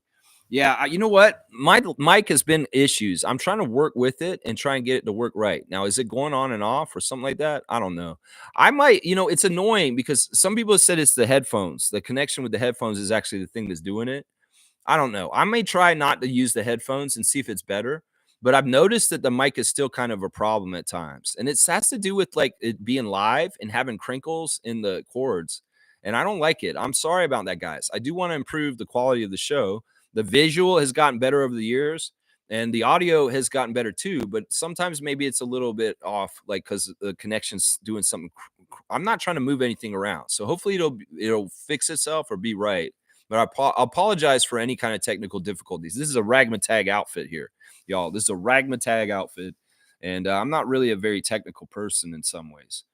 Yeah, you know what? My mic has been issues. I'm trying to work with it and try and get it to work right. Now, is it going on and off or something like that? I don't know. I might, it's annoying because some people have said it's the headphones. The connection with the headphones is actually the thing that's doing it. I don't know. I may try not to use the headphones and see if it's better, but I've noticed that the mic is still kind of a problem at times. And it has to do with like it being live and having crinkles in the cords. And I don't like it. I'm sorry about that, guys. I do want to improve the quality of the show. The visual has gotten better over the years and the audio has gotten better too, but sometimes maybe it's a little bit off, like because the connection's doing something. I'm not trying to move anything around. So hopefully it'll fix itself or be right. But I apologize for any kind of technical difficulties. This is a ragmatag outfit here, y'all. This is a ragmatag outfit, and I'm not really a very technical person in some ways.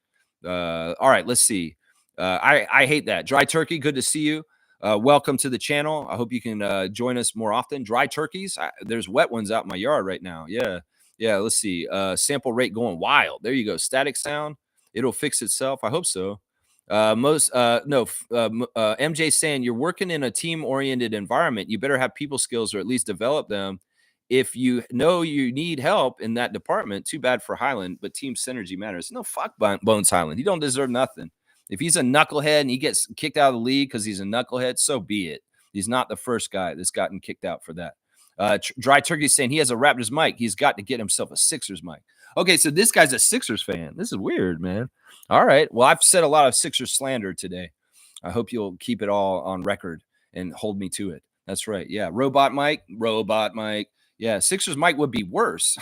All right, let's see. I hate that. Dry Turkey, good to see you. Welcome to the channel. I hope you can join us more often. Dry turkeys, there's wet ones out in my yard right now. Yeah, yeah. Let's see. Sample rate going wild. There you go. Static sound. It'll fix itself. I hope so. MJ saying you're working in a team-oriented environment. You better have people skills or at least develop them. If you know you need help in that department, too bad for Highland, but team synergy matters. No, fuck Bones Highland. He don't deserve nothing. If he's a knucklehead and he gets kicked out of the league because he's a knucklehead, so be it. He's not the first guy that's gotten kicked out for that. Dry Turkey saying he has a Raptors mic. He's got to get himself a Sixers mic. Okay, so this guy's a Sixers fan. This is weird, man. All right. Well, I've said a lot of Sixers slander today. I hope you'll keep it all on record and hold me to it. That's right. Yeah. Robot Mike. Yeah. Sixers Mike would be worse.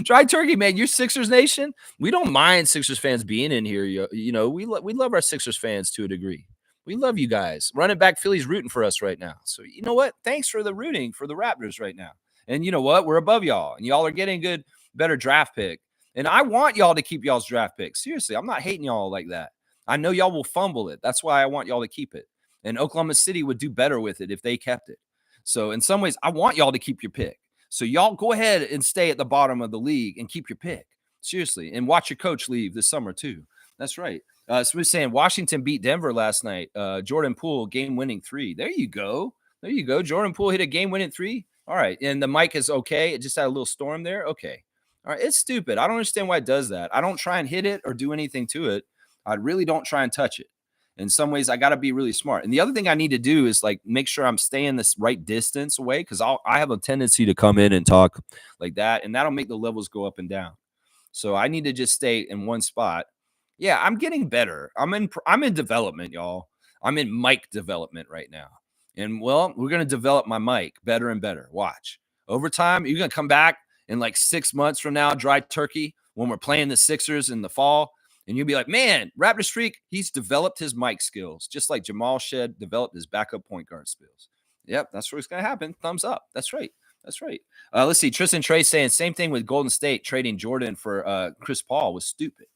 Dry Turkey, man. You're Sixers Nation. We don't mind Sixers fans being in here. We love our Sixers fans to a degree. We love you guys. Running back Philly's rooting for us right now. So you know what? Thanks for the rooting for the Raptors right now. And you know what? We're above y'all, and y'all are getting good, better draft pick. And I want y'all to keep y'all's draft picks. Seriously, I'm not hating y'all like that. I know y'all will fumble it. That's why I want y'all to keep it. And Oklahoma City would do better with it if they kept it. So in some ways, I want y'all to keep your pick. So y'all go ahead and stay at the bottom of the league and keep your pick. Seriously. And watch your coach leave this summer too. That's right. Smooth saying Washington beat Denver last night. Jordan Poole, game-winning 3. There you go. There you go. Jordan Poole hit a game-winning 3. All right. And the mic is okay. It just had a little storm there. Okay. All right. It's stupid. I don't understand why it does that. I don't try and hit it or do anything to it. I really don't try and touch it. In some ways, I got to be really smart. And the other thing I need to do is like make sure I'm staying this right distance away because I have a tendency to come in and talk like that. And that'll make the levels go up and down. So I need to just stay in one spot. Yeah, I'm getting better. I'm in development, y'all. I'm in mic development right now. And well, we're going to develop my mic better and better. Watch. Over time, you're going to come back in like 6 months from now, Dry Turkey, when we're playing the Sixers in the fall. And you'll be like, man, Raptor Streak, he's developed his mic skills, just like Jamal Shed developed his backup point guard skills. Yep, that's what's going to happen. Thumbs up. That's right. That's right. Let's see. Tristan Trey saying same thing with Golden State trading Jordan for Chris Paul was stupid.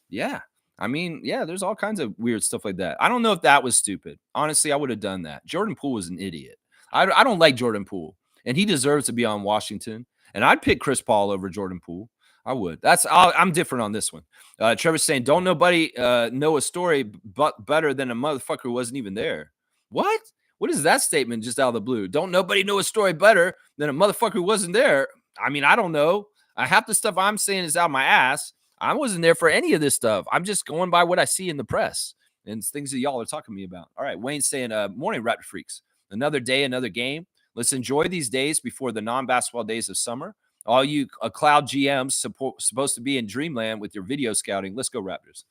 Yeah. I mean, yeah, there's all kinds of weird stuff like that. I don't know if that was stupid. Honestly, I would have done that. Jordan Poole was an idiot. I don't like Jordan Poole, and he deserves to be on Washington. And I'd pick Chris Paul over Jordan Poole. I would. I'm different on this one. Trevor's saying, don't nobody know a story but better than a motherfucker who wasn't even there. What? What is that statement just out of the blue? Don't nobody know a story better than a motherfucker who wasn't there. I mean, I don't know. Half the stuff I'm saying is out my ass. I wasn't there for any of this stuff. I'm just going by what I see in the press and things that y'all are talking to me about. All right. Wayne's saying, morning, Raptor Freaks. Another day, another game. Let's enjoy these days before the non-basketball days of summer. All you cloud GMs supposed to be in dreamland with your video scouting. Let's go Raptors.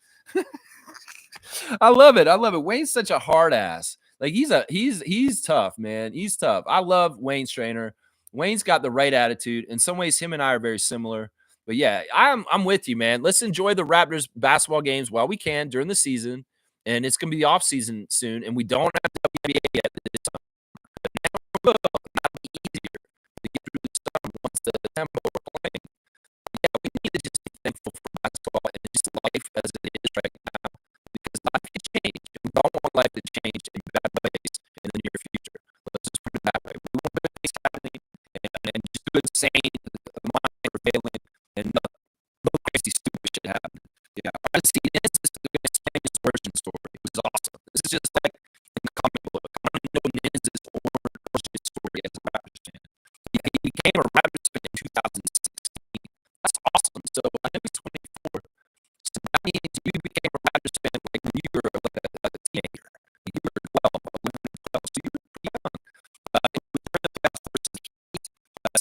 I love it. I love it. Wayne's such a hard ass. Like he's tough, man. He's tough. I love Wayne's trainer. Wayne's got the right attitude. In some ways, him and I are very similar. But yeah, I'm with you, man. Let's enjoy the Raptors basketball games while we can during the season. And it's gonna be off season soon. And we don't have WNBA yet this time. But now it will not be easier to get through the summer once the tempo we're playing. Yeah, we need to just be thankful for basketball and just life as it is right now. Because life can change. And we don't want life to change in bad ways in the near future. Let's just put it that way. We want good things happening and just good, sane, the mind prevailing, and no crazy stupid shit happening. Yeah, honestly, this is the Spanish origin story. It was awesome. This is just like in the comic book. I don't know Niz's origin story as a Raptors fan. He became a Raptors fan in 2016. That's awesome. So I know he's 24. So that means you became a Raptors fan like when you were like a teenager. You were 12, 11, 12. So you were pretty young. It was during the playoffs versus Heat.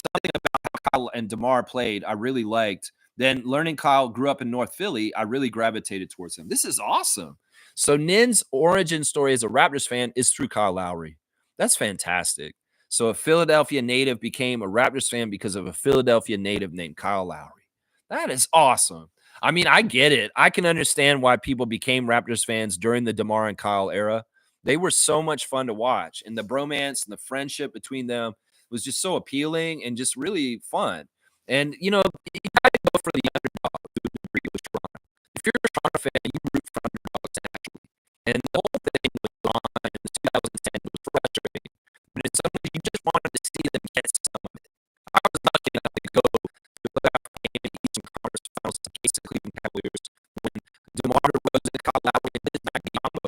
Something about how Kyle and DeMar played I really liked. Then learning Kyle grew up in North Philly, I really gravitated towards him. This is awesome. So Nin's origin story as a Raptors fan is through Kyle Lowry. That's fantastic. So a Philadelphia native became a Raptors fan because of a Philadelphia native named Kyle Lowry. That is awesome. I mean, I get it. I can understand why people became Raptors fans during the DeMar and Kyle era. They were so much fun to watch, and the bromance and the friendship between them was just so appealing and just really fun. And you know, you got to go for the underdog to a degree with Toronto. If you're a Toronto fan, you root for underdogs naturally. And the whole thing with Bron in 2010 was frustrating. But it's something you just wanted to see them get some of it. I was lucky enough to go to the playoff game in the Eastern Conference Finals against the Cleveland Cavaliers when DeMar DeRozan and Kyle Lowry and Bismack Biyombo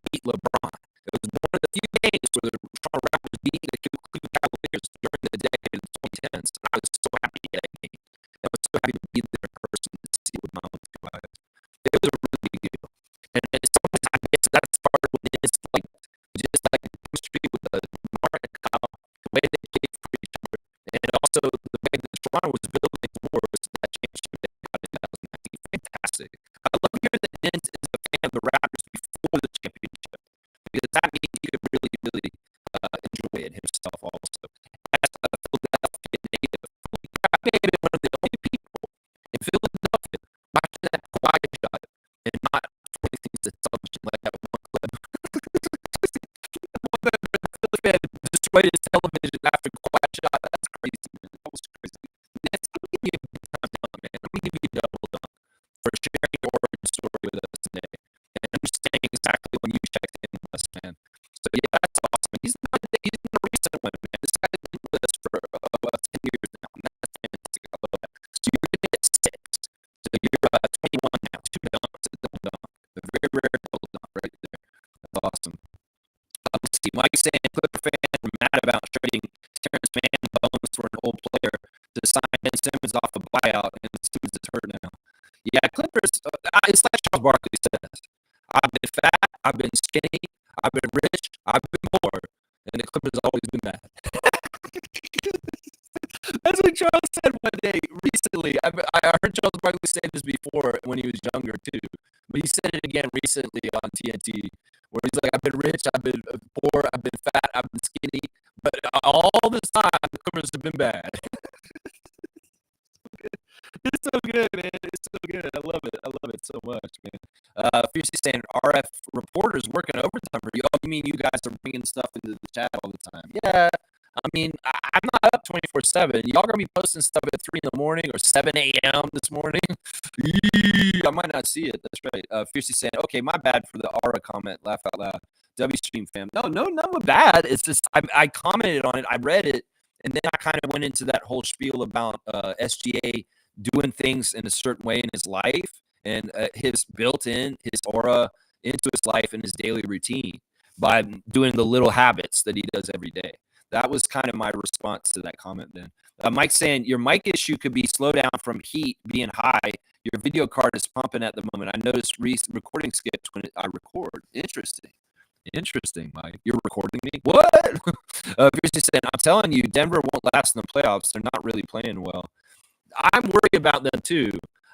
beat LeBron. It was one of the few games where the Toronto Raptors beat the Cleveland Cavaliers during the decade of the 2010s. And I was so happy to get that game. I was so happy to be there in person and see with my own two eyes. It was a really big deal. And it's sometimes I guess that's part of what it is like. Just like the chemistry with the Mark and Kyle, the way they played for each other, and also the way that Toronto was building towards that championship they got in 2019. Fantastic. I love hearing that Nance is a fan of the Raptors before the championship. Because that means he could really, really enjoy it himself also. As a Philadelphia native, I may have been one of the only people in Philadelphia watching that quiet shot and not putting things to television like that one clip. Philly fan destroyed his television after quiet shot. That's crazy, man. That was crazy. Nance, I'm gonna give you a big time down, man. I'm gonna give you a double dunk for sharing your origin story with us today and understanding exactly when you checked in with us, man. So yeah, that's awesome. He's not a recent one, man. This guy's been with us for 10 years now, and that's fantastic. I love that. So you're gonna get six. So you're 21 now, two dunks, a double dunk, a very rare double dunk right there. That's awesome. Let's see. Mike saying Clipper fans are mad about trading Terrence Mann bones for an old player to sign Ben Simmons off a buyout, and Simmons is hurt now. Yeah, Clippers. It's like Charles Barkley says. I've been fat. I've been skinny. I've been rich. I've been poor, and the Clippers have always been bad. That's what Charles said one day recently. I heard Charles Barkley say this before when he was younger too, but he said it again recently on TNT, where he's like, "I've been rich, I've been poor, I've been fat, I've been skinny, but all this time the Clippers have been bad." It's so good, man. It's so good. I love it. I love it so much, man. Fiercely saying RF reporters working overtime for you. Oh, you mean you guys are bringing stuff into the chat all the time? Yeah. I mean, I'm not up 24/7. Y'all gonna be posting stuff at 3 in the morning or 7 a.m. this morning. I might not see it. That's right. Fiercely saying, okay, my bad for the Aura comment. Laugh out loud. W Stream fam. No, none of bad. It's just I commented on it. I read it, and then I kind of went into that whole spiel about SGA doing things in a certain way in his life and his aura into his life and his daily routine by doing the little habits that he does every day. That was kind of my response to that comment then. Mike saying, your mic issue could be slow down from heat being high. Your video card is pumping at the moment. I noticed recording skips when I record. Interesting. Interesting, Mike. You're recording me? What? Fiercely saying, I'm telling you, Denver won't last in the playoffs. They're not really playing well. I'm worried about them too.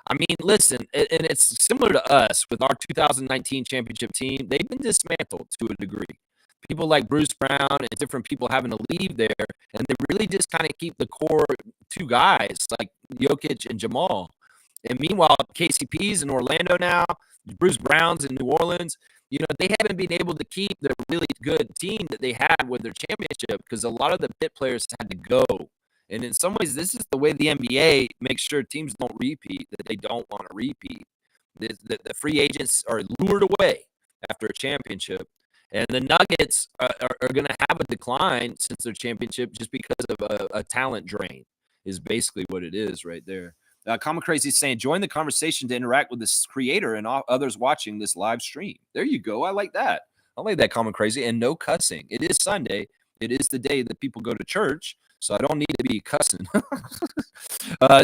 I mean, listen, and it's similar to us with our 2019 championship team. They've been dismantled to a degree. People like Bruce Brown and different people having to leave there, and they really just kind of keep the core two guys like Jokic and Jamal. And meanwhile, KCP's in Orlando now, Bruce Brown's in New Orleans. You know, they haven't been able to keep the really good team that they had with their championship because a lot of the pit players had to go. And in some ways, this is the way the NBA makes sure teams don't repeat, that they don't want to repeat. The free agents are lured away after a championship. And the Nuggets are going to have a decline since their championship just because of a talent drain is basically what it is right there. Common Crazy is saying, join the conversation to interact with this creator and others watching this live stream. There you go. I like that. I like that, Common Crazy. And no cussing. It is Sunday. It is the day that people go to church. So I don't need to be cussing.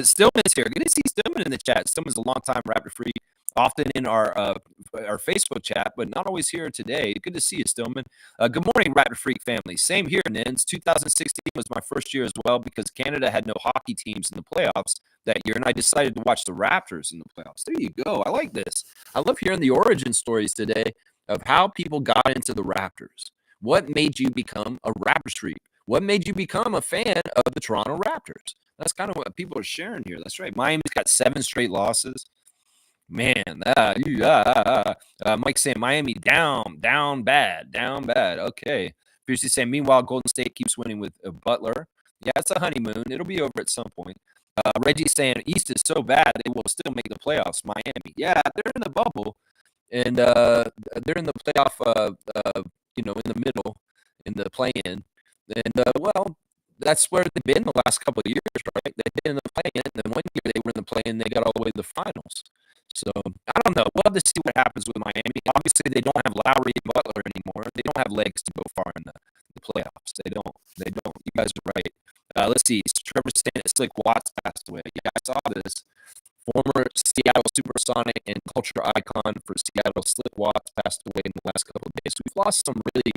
Stillman's here. Good to see Stillman in the chat. Stillman's a longtime Raptor freak, often in our Facebook chat, but not always here today. Good to see you, Stillman. Good morning, Raptor freak family. Same here, Nins. 2016 was my first year as well because Canada had no hockey teams in the playoffs that year, and I decided to watch the Raptors in the playoffs. There you go. I like this. I love hearing the origin stories today of how people got into the Raptors. What made you become a Raptor freak? What made you become a fan of the Toronto Raptors? That's kind of what people are sharing here. That's right. Miami's got 7 straight losses. Man, Mike saying Miami down bad. Okay. Fiercely saying, meanwhile, Golden State keeps winning with Butler. Yeah, it's a honeymoon. It'll be over at some point. Reggie saying East is so bad they will still make the playoffs. Miami, yeah, they're in the bubble, and they're in the playoff. In the middle, in the play-in, and well, that's where they've been the last couple of years, right? They've been in the play-in, and then one year they were in the play-in, they got all the way to the finals. So I don't know. We'll have to see what happens with Miami. Obviously, they don't have Lowry and Butler anymore. They don't have legs to go far in the playoffs. They don't. You guys are right. Let's see. Trevor saying that Slick Watts passed away. Yeah, I saw this. Former Seattle Supersonic and culture icon for Seattle, Slick Watts, passed away in the last couple of days. We've lost some really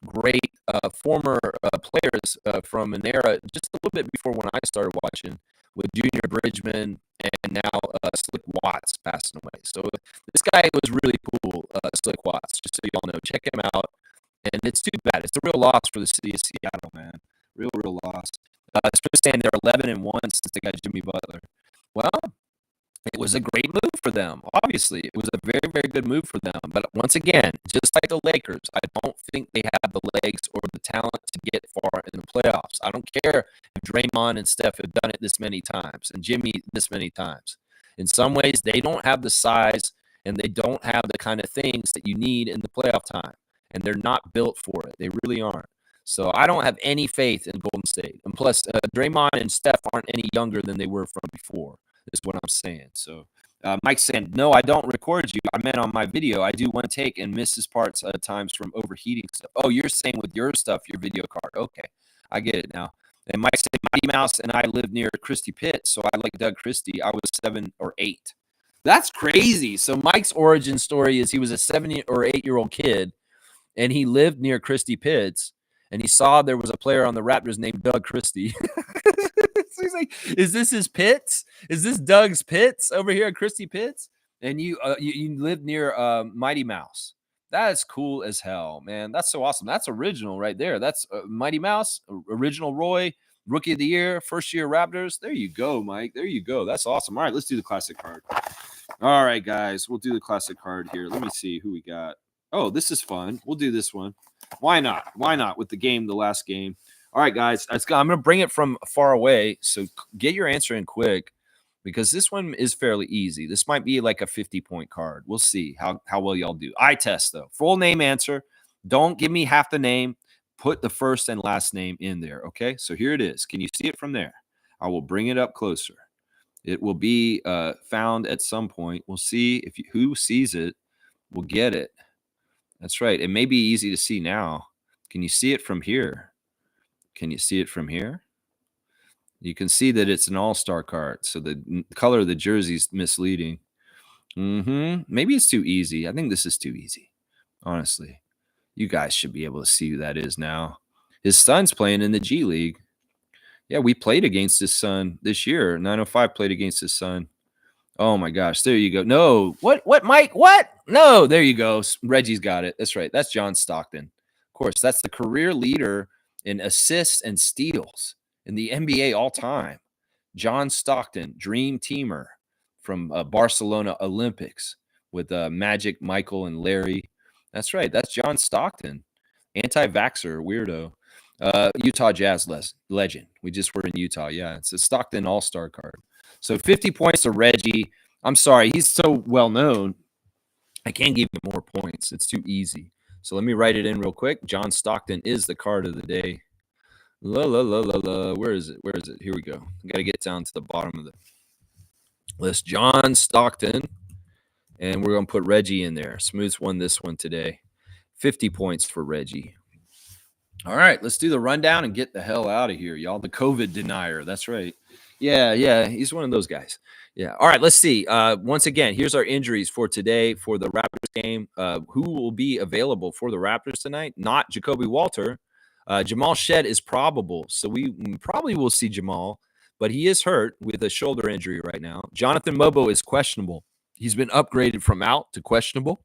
great former players from an era just a little bit before when I started watching, with Junior Bridgman and now Slick Watts passing away. So this guy was really cool, Slick Watts, just so you all know. Check him out. And it's too bad. It's a real loss for the city of Seattle, man. Real loss. Smith saying they're 11-1 since they got Jimmy Butler. Well, it was a great move for them. Obviously, it was a very, very good move for them. But once again, just like the Lakers, I don't think they have the legs or the talent to get far in the playoffs. I don't care if Draymond and Steph have done it this many times and Jimmy this many times. In some ways, they don't have the size and they don't have the kind of things that you need in the playoff time. And they're not built for it. They really aren't. So I don't have any faith in Golden State. And plus, Draymond and Steph aren't any younger than they were from before, is what I'm saying. So Mike's saying, no, I don't record you. I meant on my video. I do one take and misses parts at times from overheating stuff. Oh, you're saying with your stuff, your video card. Okay, I get it now. And Mike's saying, Mighty Mouse and I live near Christie Pitt, so I like Doug Christie. I was 7 or 8. That's crazy. So Mike's origin story is he was a 7 or 8-year-old kid, and he lived near Christie Pitts, and he saw there was a player on the Raptors named Doug Christie. So he's like, is this his Pitts? Is this Doug's Pitts over here at Christie Pitts? And you live near Mighty Mouse. That is cool as hell, man. That's so awesome. That's original right there. That's Mighty Mouse, original Roy, Rookie of the Year, first year Raptors. There you go, Mike. There you go. That's awesome. All right, let's do the classic card. All right, guys, we'll do the classic card here. Let me see who we got. Oh, this is fun. We'll do this one. Why not? Why not with the last game? All right, guys, I'm going to bring it from far away, so get your answer in quick because this one is fairly easy. This might be like a 50-point card. We'll see how well y'all do. Eye test, though. Full name answer. Don't give me half the name. Put the first and last name in there, okay? So here it is. Can you see it from there? I will bring it up closer. It will be found at some point. We'll see if who sees it will get it. That's right. It may be easy to see now. Can you see it from here? Can you see it from here? You can see that it's an all-star card. So the color of the jersey is misleading. Maybe it's too easy. I think this is too easy, honestly. You guys should be able to see who that is now. His son's playing in the G League. Yeah, we played against his son this year. 905 played against his son. Oh my gosh, there you go. No, what, Mike? What? No, there you go. Reggie's got it. That's right. That's John Stockton. Of course, that's the career leader in assists and steals in the NBA all time. John Stockton, dream teamer from Barcelona Olympics with Magic, Michael, and Larry. That's right. That's John Stockton, anti-vaxxer, weirdo. Utah Jazz legend. We just were in Utah. Yeah, it's a Stockton All-Star card. So 50 points to Reggie. I'm sorry, he's so well known. I can't give him more points. It's too easy. So let me write it in real quick. John Stockton is the card of the day. La la la la la. Where is it? Where is it? Here we go. I got to get down to the bottom of the list. John Stockton, and we're gonna put Reggie in there. Smooth's won this one today. 50 points for Reggie. All right, let's do the rundown and get the hell out of here, y'all. The COVID denier. That's right. Yeah, he's one of those guys. Yeah. All right, let's see. Once again, here's our injuries for today for the Raptors game. Who will be available for the Raptors tonight? Not Jacoby Walter. Jamal Shed is probable, so we probably will see Jamal, but he is hurt with a shoulder injury right now. Jonathan Mobo is questionable. He's been upgraded from out to questionable,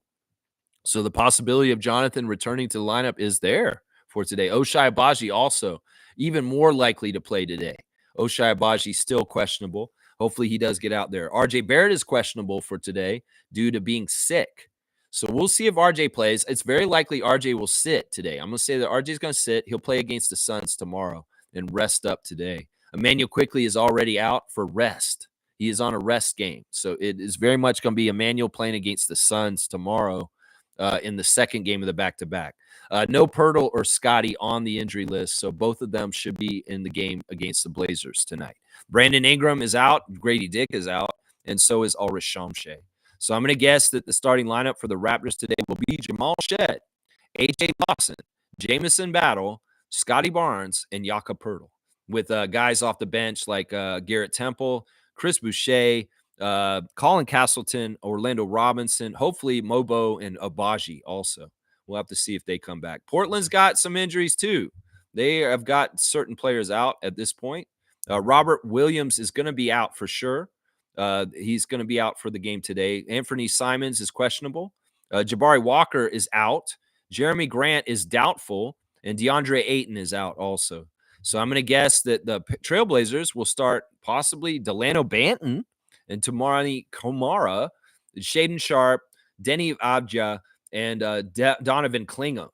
so the possibility of Jonathan returning to the lineup is there for today. Ochai Agbaji also even more likely to play today. Ochai Agbaji still questionable. Hopefully he does get out there. RJ Barrett is questionable for today due to being sick. So we'll see if RJ plays. It's very likely RJ will sit today. I'm going to say that RJ is going to sit. He'll play against the Suns tomorrow and rest up today. Emmanuel Quickly is already out for rest. He is on a rest game. So it is very much going to be Emmanuel playing against the Suns tomorrow in the second game of the back-to-back. No Pirtle or Scotty on the injury list, so both of them should be in the game against the Blazers tonight. Brandon Ingram is out, Grady Dick is out, and so is Ulrich Shamshay. So I'm going to guess that the starting lineup for the Raptors today will be Jamal Shed, A.J. Dawson, Jamison Battle, Scotty Barnes, and Jakob Pirtle, with guys off the bench like Garrett Temple, Chris Boucher, Colin Castleton, Orlando Robinson, hopefully Mobo and Agbaji also. We'll have to see if they come back. Portland's got some injuries too. They have got certain players out at this point. Robert Williams is going to be out for sure. He's going to be out for the game today. Anthony Simons is questionable. Jabari Walker is out. Jeremy Grant is doubtful. And DeAndre Ayton is out also. So I'm going to guess that the Trailblazers will start possibly Delano Banton and Tamani Komara, Shaden Sharp, Denny Abja, and Donovan Klingham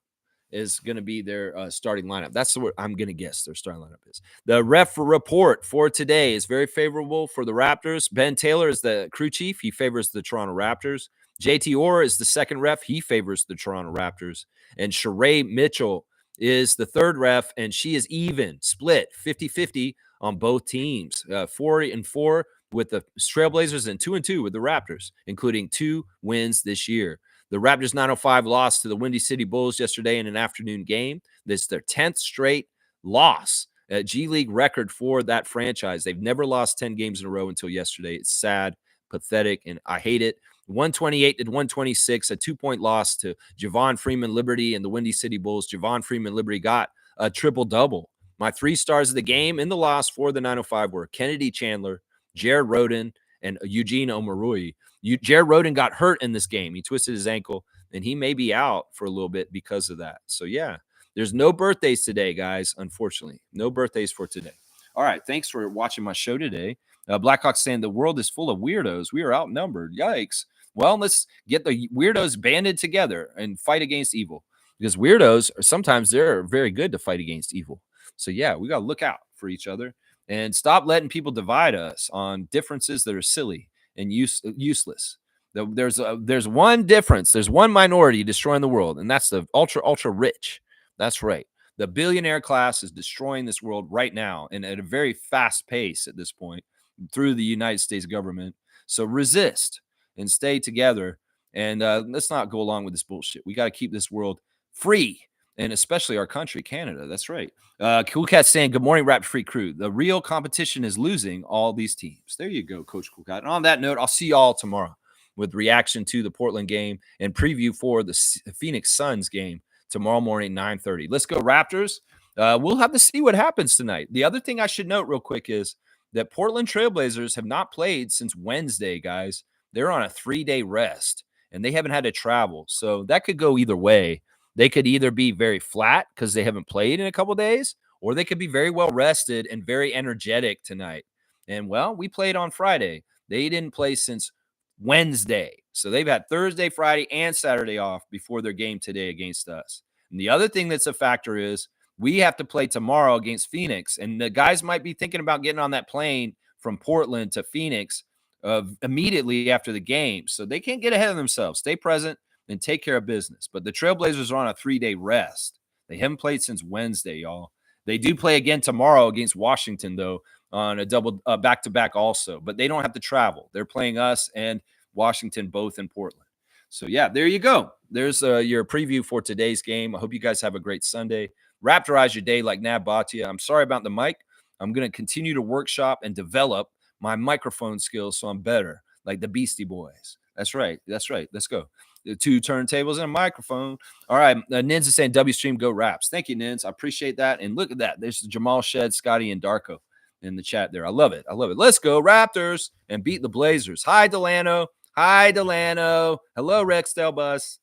is going to be their starting lineup. That's what I'm going to guess their starting lineup is. The ref report for today is very favorable for the Raptors. Ben Taylor is the crew chief. He favors the Toronto Raptors. JT Orr is the second ref. He favors the Toronto Raptors. And Sheree Mitchell is the third ref, and she is even, split 50-50 on both teams. 4-4 with the Trailblazers and 2-2 with the Raptors, including 2 wins this year. The Raptors 905 lost to the Windy City Bulls yesterday in an afternoon game. This is their 10th straight loss, a G League record for that franchise. They've never lost 10 games in a row until yesterday. It's sad, pathetic, and I hate it. 128 to 126, a 2-point loss to Javon Freeman Liberty and the Windy City Bulls. Javon Freeman Liberty got a triple-double. My 3 stars of the game in the loss for the 905 were Kennedy Chandler, Jared Rhoden, and Eugene Omarui. Jared Rhoden got hurt in this game. He twisted his ankle, and he may be out for a little bit because of that. So, yeah, there's no birthdays today, guys, unfortunately. No birthdays for today. All right, thanks for watching my show today. Blackhawks saying the world is full of weirdos. We are outnumbered. Yikes. Well, let's get the weirdos banded together and fight against evil, because weirdos are sometimes they're very good to fight against evil. So, yeah, we got to look out for each other and stop letting people divide us on differences that are silly and useless. There's one difference. There's one minority destroying the world, and that's the ultra rich. That's right. The billionaire class is destroying this world right now, and at a very fast pace at this point through the United States government. So resist and stay together, and let's not go along with this bullshit. We got to keep this world free, and especially our country, Canada. That's right. Cool Cat saying, good morning, Rap Free crew. The real competition is losing all these teams. There you go, Coach Cool Cat. And on that note, I'll see y'all tomorrow with reaction to the Portland game and preview for the Phoenix Suns game tomorrow morning, 9:30. Let's go, Raptors. We'll have to see what happens tonight. The other thing I should note real quick is that Portland Trailblazers have not played since Wednesday, guys. They're on a 3-day rest and they haven't had to travel. So that could go either way. They could either be very flat because they haven't played in a couple days, or they could be very well rested and very energetic tonight. And well, we played on Friday. They didn't play since Wednesday. So they've had Thursday, Friday, and Saturday off before their game today against us. And the other thing that's a factor is we have to play tomorrow against Phoenix. And the guys might be thinking about getting on that plane from Portland to Phoenix immediately after the game. So they can't get ahead of themselves. Stay present and take care of business. But the Trailblazers are on a 3-day rest. They haven't played since Wednesday, y'all. They do play again tomorrow against Washington, though, on a double back-to-back also. But they don't have to travel. They're playing us and Washington both in Portland. So, yeah, there you go. There's your preview for today's game. I hope you guys have a great Sunday. Raptorize your day like Nab Bhatia. I'm sorry about the mic. I'm going to continue to workshop and develop my microphone skills so I'm better, like the Beastie Boys. That's right. That's right. Let's go. The 2 turntables and a microphone. All right. Nins is saying W Stream Go Raps. Thank you, Nins. I appreciate that. And look at that. There's Jamal Shed, Scotty, and Darko in the chat there. I love it. I love it. Let's go Raptors and beat the Blazers. Hi, Delano. Hi, Delano. Hello, Rex Delbus.